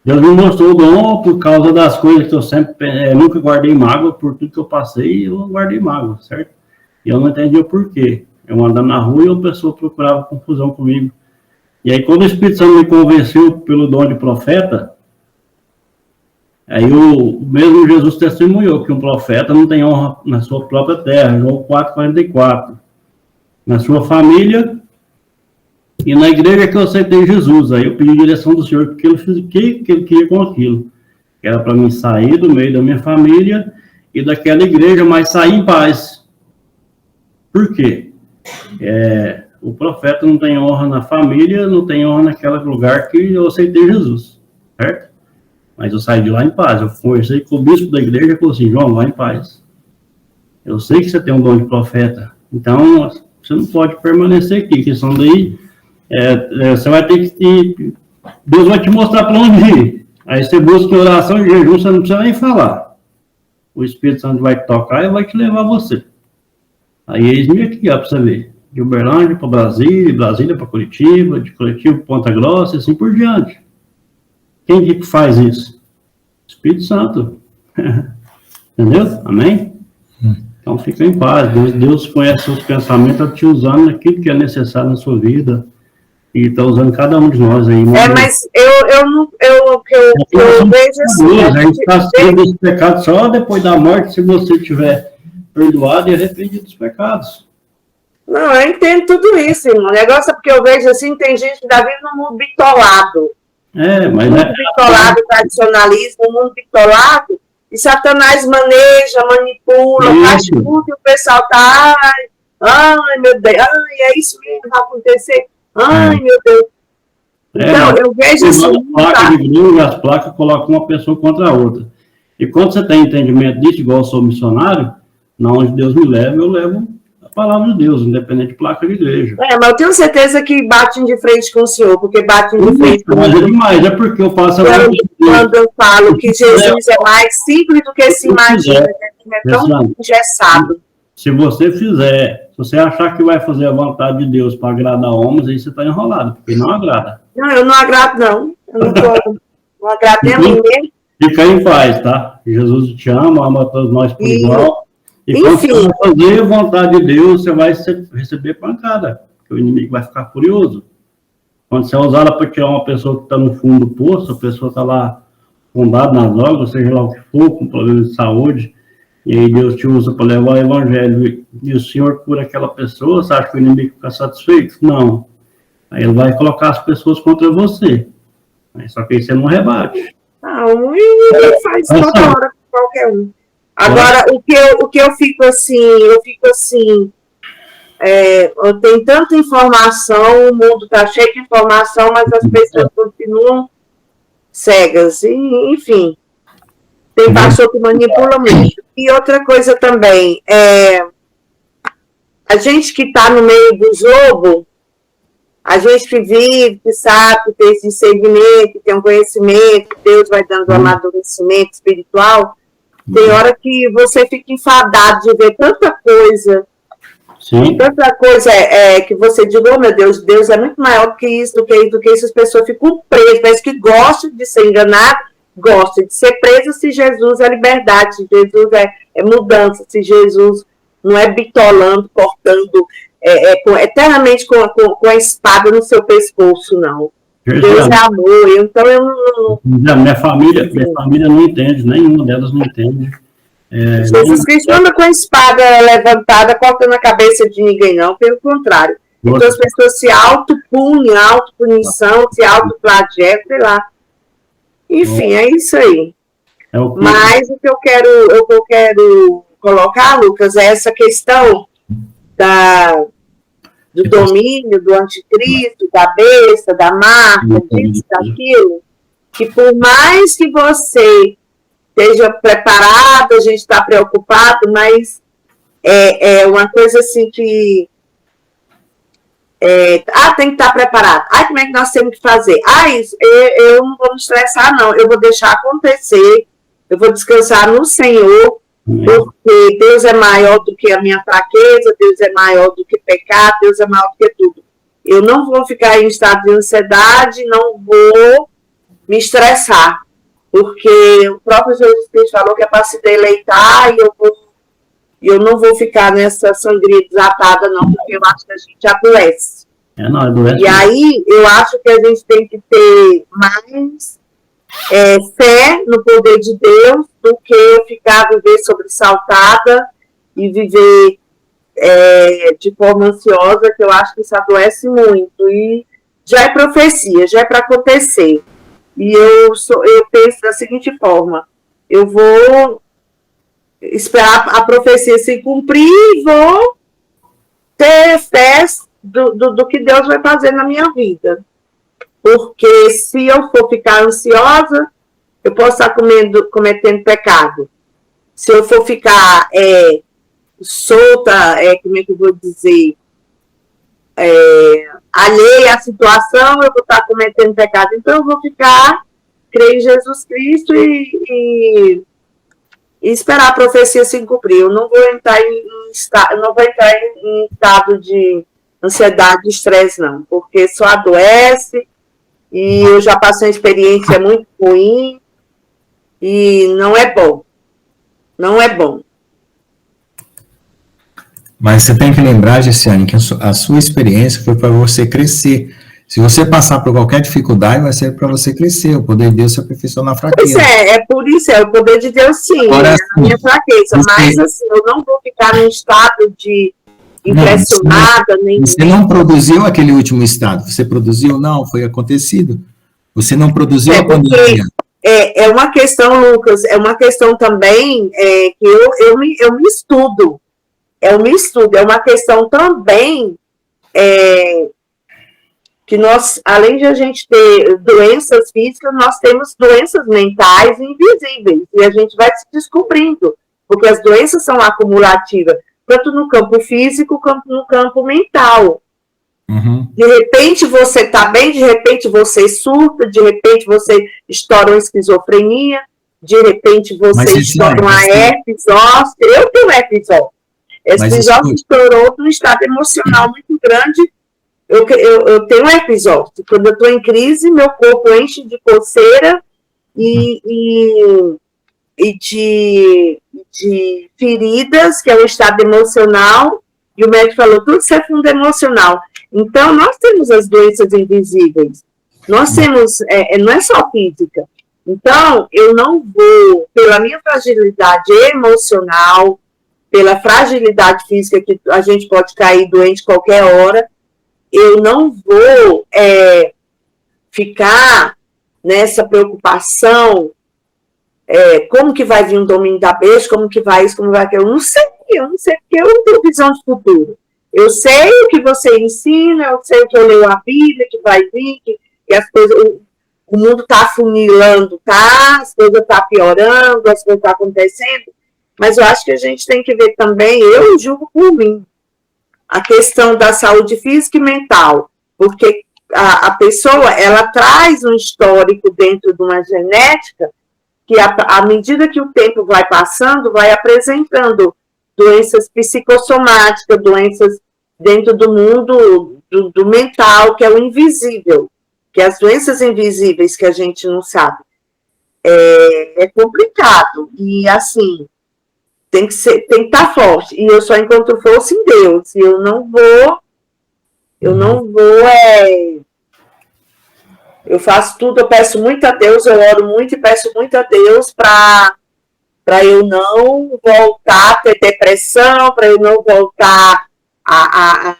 Deus me mostrou o dom por causa das coisas que eu sempre... nunca guardei mágoa, por tudo que eu passei, eu não guardei mágoa, certo? E eu não entendi o porquê. Eu andando na rua e uma pessoa procurava confusão comigo. E aí, quando o Espírito Santo me convenceu pelo dom de profeta, aí o mesmo Jesus testemunhou que um profeta não tem honra na sua própria terra, João 4,44. Na sua família e na igreja que eu aceitei Jesus. Aí eu pedi direção do Senhor, porque ele fez o que ele queria com aquilo. Que era para mim sair do meio da minha família e daquela igreja, mas sair em paz. Por quê? O profeta não tem honra na família, não tem honra naquele lugar que eu aceitei Jesus, certo? Mas eu saí de lá em paz. Eu conversei com o bispo da igreja e falei assim, João, vai em paz. Eu sei que você tem um dom de profeta, então você não pode permanecer aqui, que são daí, você vai ter que... Deus vai te mostrar para onde ir. Aí você busca em oração e jejum, você não precisa nem falar. O Espírito Santo vai te tocar e vai te levar a você. Aí eis-me aqui, para você ver. De Uberlândia para Brasília, Brasília para Curitiba, de Curitiba para Ponta Grossa e assim por diante. Quem que faz isso? Espírito Santo. Entendeu? Amém? Então fica em paz. Deus conhece seus pensamentos, está te usando naquilo que é necessário na sua vida. E está usando cada um de nós aí. Mas eu vejo assim... A gente está saindo dos pecados só depois da morte, se você tiver perdoado e arrependido dos pecados. Não, eu entendo tudo isso, irmão. O negócio é porque eu vejo assim, tem gente que ainda vive no mundo bitolado. Mas... mundo bitolado, tradicionalismo, o mundo bitolado, e Satanás maneja, manipula, faz tudo, e o pessoal tá, ai, meu Deus, é isso mesmo que vai acontecer, meu Deus. Então, eu vejo assim... As placas colocam uma pessoa contra a outra. E quando você tem entendimento disso, igual eu sou missionário, na onde Deus me leva, eu levo a palavra de Deus, independente de placa de igreja. Mas eu tenho certeza que batem de frente com o senhor, porque batem de frente com o senhor. Mas é demais, porque eu passo... Quando eu falo que Jesus é mais simples do que se imagina, é tão engessado. Se você fizer, se você achar que vai fazer a vontade de Deus para agradar homens, aí você está enrolado, porque não agrada. Não, eu não agrado, não. Eu não agrado nem a mim mesmo. Fica em paz, tá? Jesus te ama todos nós por igual. E quando você vai fazer a vontade de Deus, você vai receber pancada, porque o inimigo vai ficar furioso. Quando você usar ela para tirar uma pessoa que está no fundo do poço, a pessoa está lá fundada nas drogas, seja lá o que for, com problema de saúde, e aí Deus te usa para levar o evangelho, e o Senhor cura aquela pessoa, você acha que o inimigo fica satisfeito? Não. Aí ele vai colocar as pessoas contra você. Só que aí você não rebate. Não, e faz toda hora com qualquer um. Agora, o que eu fico assim, tem tanta informação, o mundo está cheio de informação, mas as pessoas continuam cegas, e, enfim, tem pastor que manipula muito. E outra coisa também, a gente que está no meio do jogo, a gente que vive, que sabe, que tem esse discernimento, que tem um conhecimento, que Deus vai dando um amadurecimento espiritual, tem hora que você fica enfadado de ver tanta coisa. Sim. Tanta coisa que você diz, oh meu Deus, Deus é muito maior do que isso, as pessoas ficam presas, parece que gostam de ser enganadas gosta de ser presa se Jesus é liberdade, se Jesus é mudança, se Jesus não é bitolando, cortando eternamente com a espada no seu pescoço, não. Deus é amor. Então eu não. Minha família não entende, nenhuma delas não entende. Jesus Cristo não anda com a espada levantada, cortando a cabeça de ninguém, não, pelo contrário. Então as pessoas se autopunem, autopunição, se autoflagelam, sei lá. Enfim, é isso aí. Mas o que eu quero colocar, Lucas, é essa questão do domínio, do anticristo, da besta, da marca, disso, daquilo, que por mais que você esteja preparado, a gente está preocupado, mas é uma coisa assim que tem que estar preparado. Como é que nós temos que fazer? Eu não vou me estressar, não. Eu vou deixar acontecer. Eu vou descansar no Senhor, porque Deus é maior do que a minha fraqueza, Deus é maior do que pecado, Deus é maior do que tudo. Eu não vou ficar em estado de ansiedade, não vou me estressar, porque o próprio Jesus Cristo falou que é para se deleitar e eu não vou ficar nessa sangria desatada, não, porque eu acho que a gente adoece. E aí, eu acho que a gente tem que ter mais fé no poder de Deus do que viver sobressaltada e viver de forma ansiosa, que eu acho que isso adoece muito. E já é profecia, já é para acontecer. E eu penso da seguinte forma: eu vou esperar a profecia se cumprir e vou ter fé do que Deus vai fazer na minha vida. Porque se eu for ficar ansiosa, eu posso estar cometendo pecado. Se eu for ficar solta, como é que eu vou dizer, alheia à situação, eu vou estar cometendo pecado. Então eu vou ficar, crer em Jesus Cristo e esperar a profecia se cumprir. Eu não vou entrar em estado de ansiedade, de estresse, não, porque só adoece, e eu já passei uma experiência muito ruim, e não é bom. Não é bom. Mas você tem que lembrar, Gessiane, que a sua experiência foi para você crescer. Se você passar por qualquer dificuldade, vai ser para você crescer. O poder de Deus se aperfeiçoa na fraqueza. Pois por isso, o poder de Deus, sim, agora, na minha fraqueza. Mas, assim, eu não vou ficar num estado de impressionada. Você não produziu aquele último estado. Você produziu? Não, foi acontecido. Você não produziu a pandemia. É uma questão, Lucas, é uma questão também que eu me estudo. Eu me estudo. É uma questão também que nós, além de a gente ter doenças físicas, nós temos doenças mentais invisíveis. E a gente vai se descobrindo, porque as doenças são acumulativas, tanto no campo físico quanto no campo mental. Uhum. De repente você está bem, de repente você surta, de repente você estoura uma esquizofrenia, de repente você estoura uma herpes zoster. Eu tenho herpes zoster. Herpes zoster estourou num estado emocional muito grande. Eu tenho herpes zoster. Quando eu estou em crise, meu corpo enche de coceira e de feridas, que é um estado emocional, e o médico falou, tudo isso é fundo emocional. Então, nós temos as doenças invisíveis, nós temos, não é só física. Então, eu não vou, pela minha fragilidade emocional, pela fragilidade física, que a gente pode cair doente qualquer hora, eu não vou ficar nessa preocupação, como que vai vir um domínio da besta, como que vai isso, como vai aquilo. Eu não sei, porque eu não tenho visão de futuro. Eu sei o que você ensina, eu sei o que eu leio a Bíblia, que vai vir, que as coisas, o mundo está afunilando, as coisas estão piorando, as coisas estão acontecendo, mas eu acho que a gente tem que ver também, eu julgo por mim, a questão da saúde física e mental, porque a pessoa, ela traz um histórico dentro de uma genética que, à medida que o tempo vai passando, vai apresentando doenças psicossomáticas, doenças dentro do mundo do mental, que é o invisível, que é as doenças invisíveis que a gente não sabe. é complicado. E, assim, tem que estar forte. E eu só encontro força em Deus. E eu não vou, eu faço tudo, eu peço muito a Deus, eu oro muito e peço muito a Deus para eu não voltar a ter depressão, para eu não voltar a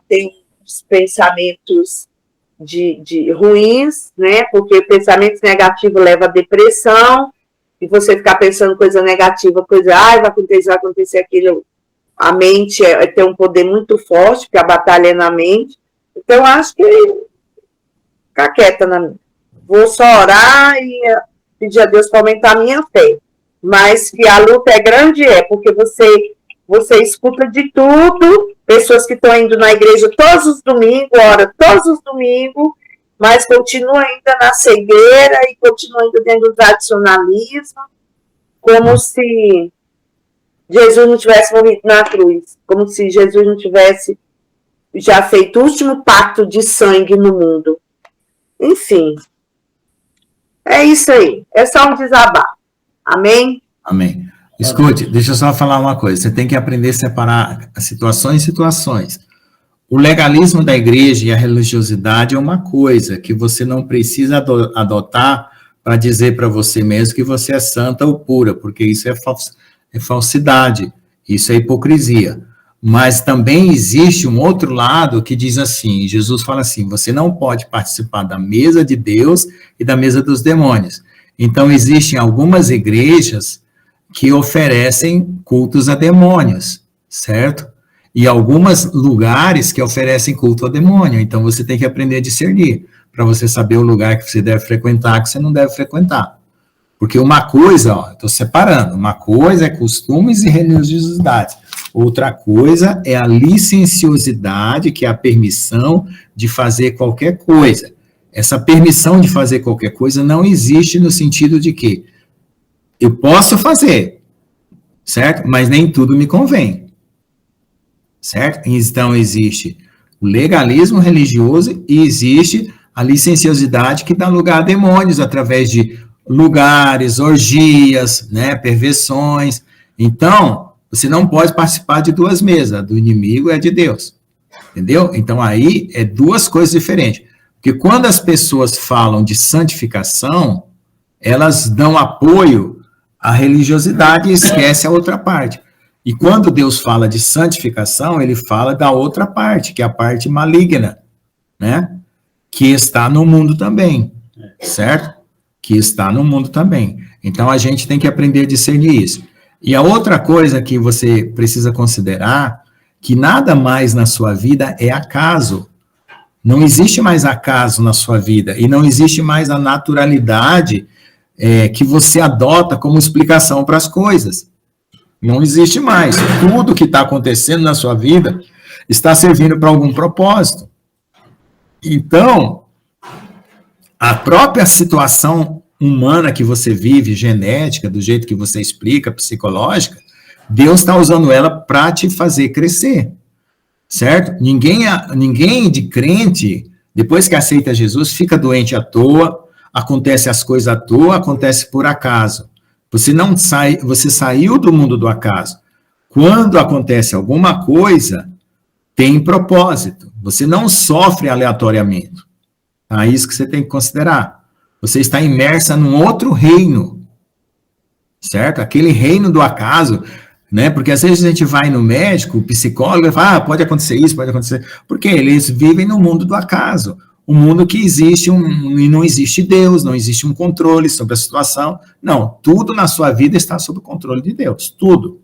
ter uns pensamentos de ruins, né? Porque pensamentos negativos levam à depressão, e você ficar pensando coisa negativa, vai acontecer aquilo. A mente tem um poder muito forte, porque a batalha é na mente. Então, acho que ficar quieta na minha. Vou só orar e pedir a Deus para aumentar a minha fé. Mas que a luta é grande, porque você escuta de tudo, pessoas que estão indo na igreja todos os domingos, ora todos os domingos, mas continua ainda na cegueira e continua ainda dentro do tradicionalismo, como se Jesus não tivesse morrido na cruz, como se Jesus não tivesse já feito o último pacto de sangue no mundo. Enfim, é isso aí, é só um desabafo. Amém? Amém. Escute, deixa eu só falar uma coisa. Você tem que aprender a separar situações. O legalismo da igreja e a religiosidade é uma coisa que você não precisa adotar para dizer para você mesmo que você é santa ou pura, porque isso é falsidade, isso é hipocrisia. Mas também existe um outro lado que diz assim, Jesus fala assim, você não pode participar da mesa de Deus e da mesa dos demônios. Então, existem algumas igrejas que oferecem cultos a demônios, certo? E alguns lugares que oferecem culto a demônio. Então, você tem que aprender a discernir, para você saber o lugar que você deve frequentar, que você não deve frequentar. Porque uma coisa, estou separando, uma coisa é costumes e religiosidade. Outra coisa é a licenciosidade, que é a permissão de fazer qualquer coisa. Essa permissão de fazer qualquer coisa não existe no sentido de que eu posso fazer, certo? Mas nem tudo me convém, certo? Então, existe o legalismo religioso e existe a licenciosidade que dá lugar a demônios através de lugares, orgias, né, perversões. Então, você não pode participar de duas mesas, a do inimigo e a de Deus, entendeu? Então, aí é duas coisas diferentes. Porque quando as pessoas falam de santificação, elas dão apoio à religiosidade e esquecem a outra parte. E quando Deus fala de santificação, ele fala da outra parte, que é a parte maligna, né? Que está no mundo também, certo? Que está no mundo também. Então, a gente tem que aprender a discernir isso. E a outra coisa que você precisa considerar, que nada mais na sua vida é acaso. Não existe mais acaso na sua vida, e não existe mais a naturalidade que você adota como explicação para as coisas. Não existe mais. Tudo que está acontecendo na sua vida está servindo para algum propósito. Então, a própria situação humana que você vive, genética, do jeito que você explica, psicológica, Deus está usando ela para te fazer crescer. Certo? Ninguém de crente, depois que aceita Jesus, fica doente à toa, acontece as coisas à toa, acontece por acaso. Você saiu do mundo do acaso. Quando acontece alguma coisa, tem propósito. Você não sofre aleatoriamente. É isso que você tem que considerar. Você está imersa num outro reino. Certo? Aquele reino do acaso, né? Porque às vezes a gente vai no médico, o psicólogo, fala, pode acontecer isso, pode acontecer. Porque eles vivem no mundo do acaso. Um mundo que existe e não existe Deus, não existe um controle sobre a situação. Não, tudo na sua vida está sob o controle de Deus, tudo.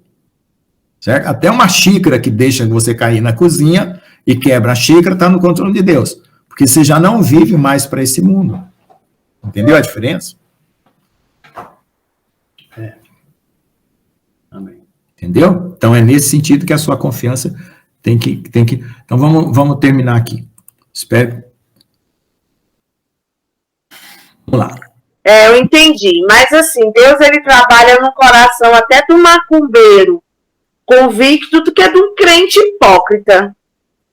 Certo? Até uma xícara que deixa você cair na cozinha e quebra a xícara está no controle de Deus. Porque você já não vive mais para esse mundo. Entendeu a diferença? Amém. Entendeu? Então é nesse sentido que a sua confiança tem que... Então vamos terminar aqui. Espero. Vamos lá. Eu entendi. Mas assim, Deus ele trabalha no coração até do macumbeiro convicto do que é de um crente hipócrita.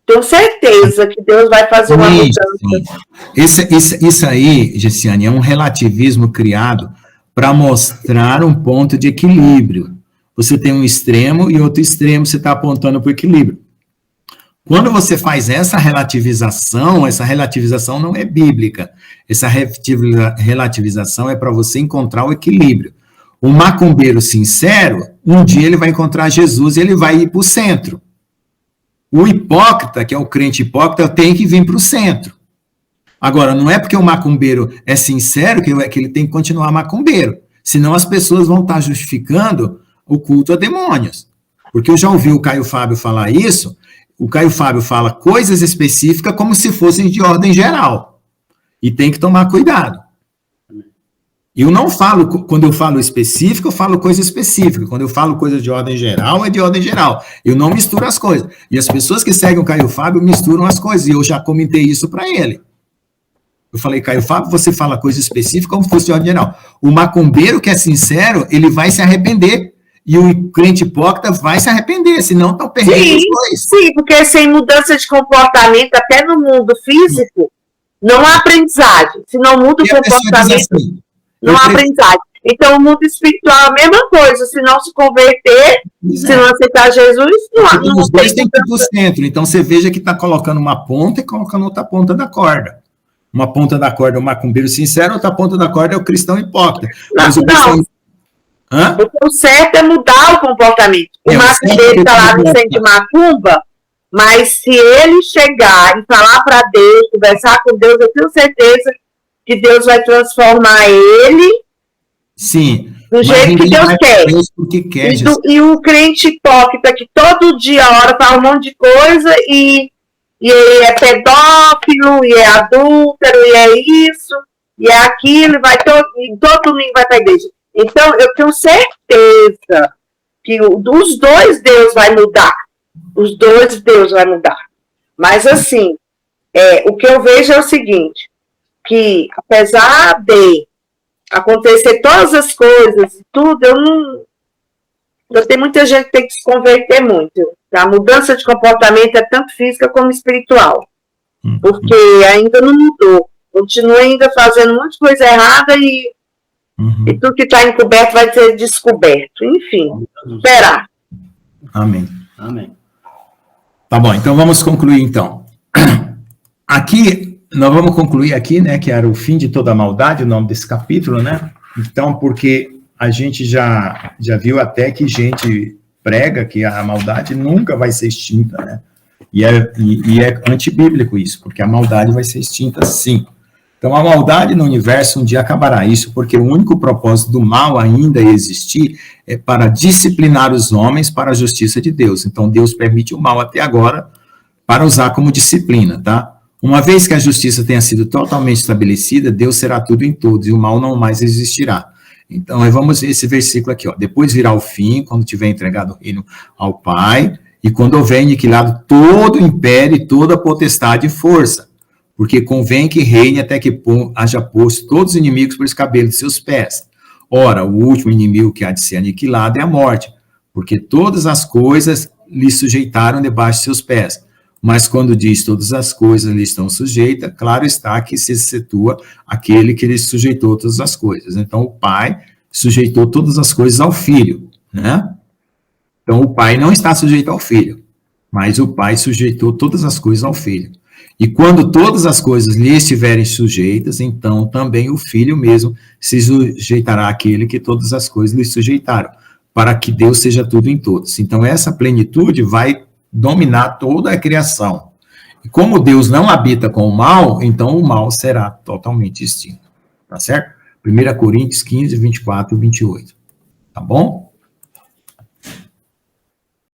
Tenho certeza que Deus vai fazer uma mudança. Isso aí, Gessiane, é um relativismo criado para mostrar um ponto de equilíbrio. Você tem um extremo e outro extremo, você está apontando para o equilíbrio. Quando você faz essa relativização não é bíblica. Essa relativização é para você encontrar o equilíbrio. O macumbeiro sincero, um dia ele vai encontrar Jesus e ele vai ir para o centro. O hipócrita, que é o crente hipócrita, tem que vir para o centro. Agora, não é porque o macumbeiro é sincero que ele tem que continuar macumbeiro. Senão as pessoas vão estar justificando o culto a demônios. Porque eu já ouvi o Caio Fábio falar isso. O Caio Fábio fala coisas específicas como se fossem de ordem geral. E tem que tomar cuidado. Eu não falo, quando eu falo específico, eu falo coisa específica. Quando eu falo coisa de ordem geral, é de ordem geral. Eu não misturo as coisas. E as pessoas que seguem o Caio Fábio misturam as coisas. E eu já comentei isso para ele. Eu falei, Caio Fábio, você fala coisa específica como se fosse de ordem geral. O macumbeiro que é sincero, ele vai se arrepender. E o crente hipócrita vai se arrepender, senão estão perdendo os dois. Sim, porque sem mudança de comportamento, até no mundo físico, não há aprendizagem. Se não muda o comportamento, assim, não há aprendizagem. Então, o mundo espiritual é a mesma coisa. Se não se converter, se não aceitar Jesus, não há. Os dois têm que ir para o centro. Então, você veja que está colocando uma ponta e colocando outra ponta da corda. Uma ponta da corda é o macumbeiro sincero, outra ponta da corda é o cristão hipócrita. Mas o cristão... Porque o certo é mudar o comportamento. O macumbeiro está lá no centro de macumba, mas se ele chegar e falar para Deus, conversar com Deus, eu tenho certeza que Deus vai transformar ele do jeito que Deus quer. E o crente hipócrita que todo dia ora, fala um monte de coisa e é pedófilo, e é adúltero, e é isso, e é aquilo, e todo domingo vai para a igreja. Então, eu tenho certeza que os dois Deus vai mudar. Os dois Deus vai mudar. Mas, assim, o que eu vejo é o seguinte, que apesar de acontecer todas as coisas e tudo, tem muita gente que tem que se converter muito. A mudança de comportamento é tanto física como espiritual. Porque ainda não mudou. Continua ainda fazendo um monte de coisa errada e tudo que está encoberto vai ser descoberto. Enfim, esperar. Amém. Amém. Tá bom, então vamos concluir então. Aqui, nós vamos concluir aqui, né, que era o fim de toda a maldade, o nome desse capítulo, né? Então, porque a gente já viu até que gente prega que a maldade nunca vai ser extinta, né? E é antibíblico isso, porque a maldade vai ser extinta sim. Então, a maldade no universo um dia acabará. Isso porque o único propósito do mal ainda existir é para disciplinar os homens para a justiça de Deus. Então, Deus permite o mal até agora para usar como disciplina, tá? Uma vez que a justiça tenha sido totalmente estabelecida, Deus será tudo em todos e o mal não mais existirá. Então, vamos ver esse versículo aqui, ó. Depois virá o fim, quando tiver entregado o reino ao Pai, e quando houver aniquilado todo o império e toda a potestade e força. Porque convém que reine até que haja posto todos os inimigos por escabelo de seus pés. Ora, o último inimigo que há de ser aniquilado é a morte, porque todas as coisas lhe sujeitaram debaixo de seus pés. Mas quando diz todas as coisas lhe estão sujeitas, claro está que se situa aquele que lhe sujeitou todas as coisas. Então, o Pai sujeitou todas as coisas ao Filho, né? Então, o Pai não está sujeito ao Filho, mas o Pai sujeitou todas as coisas ao Filho. E quando todas as coisas lhe estiverem sujeitas, então também o Filho mesmo se sujeitará àquele que todas as coisas lhe sujeitaram, para que Deus seja tudo em todos. Então essa plenitude vai dominar toda a criação. E como Deus não habita com o mal, então o mal será totalmente extinto. Tá certo? 1 Coríntios 15, 24 e 28. Tá bom?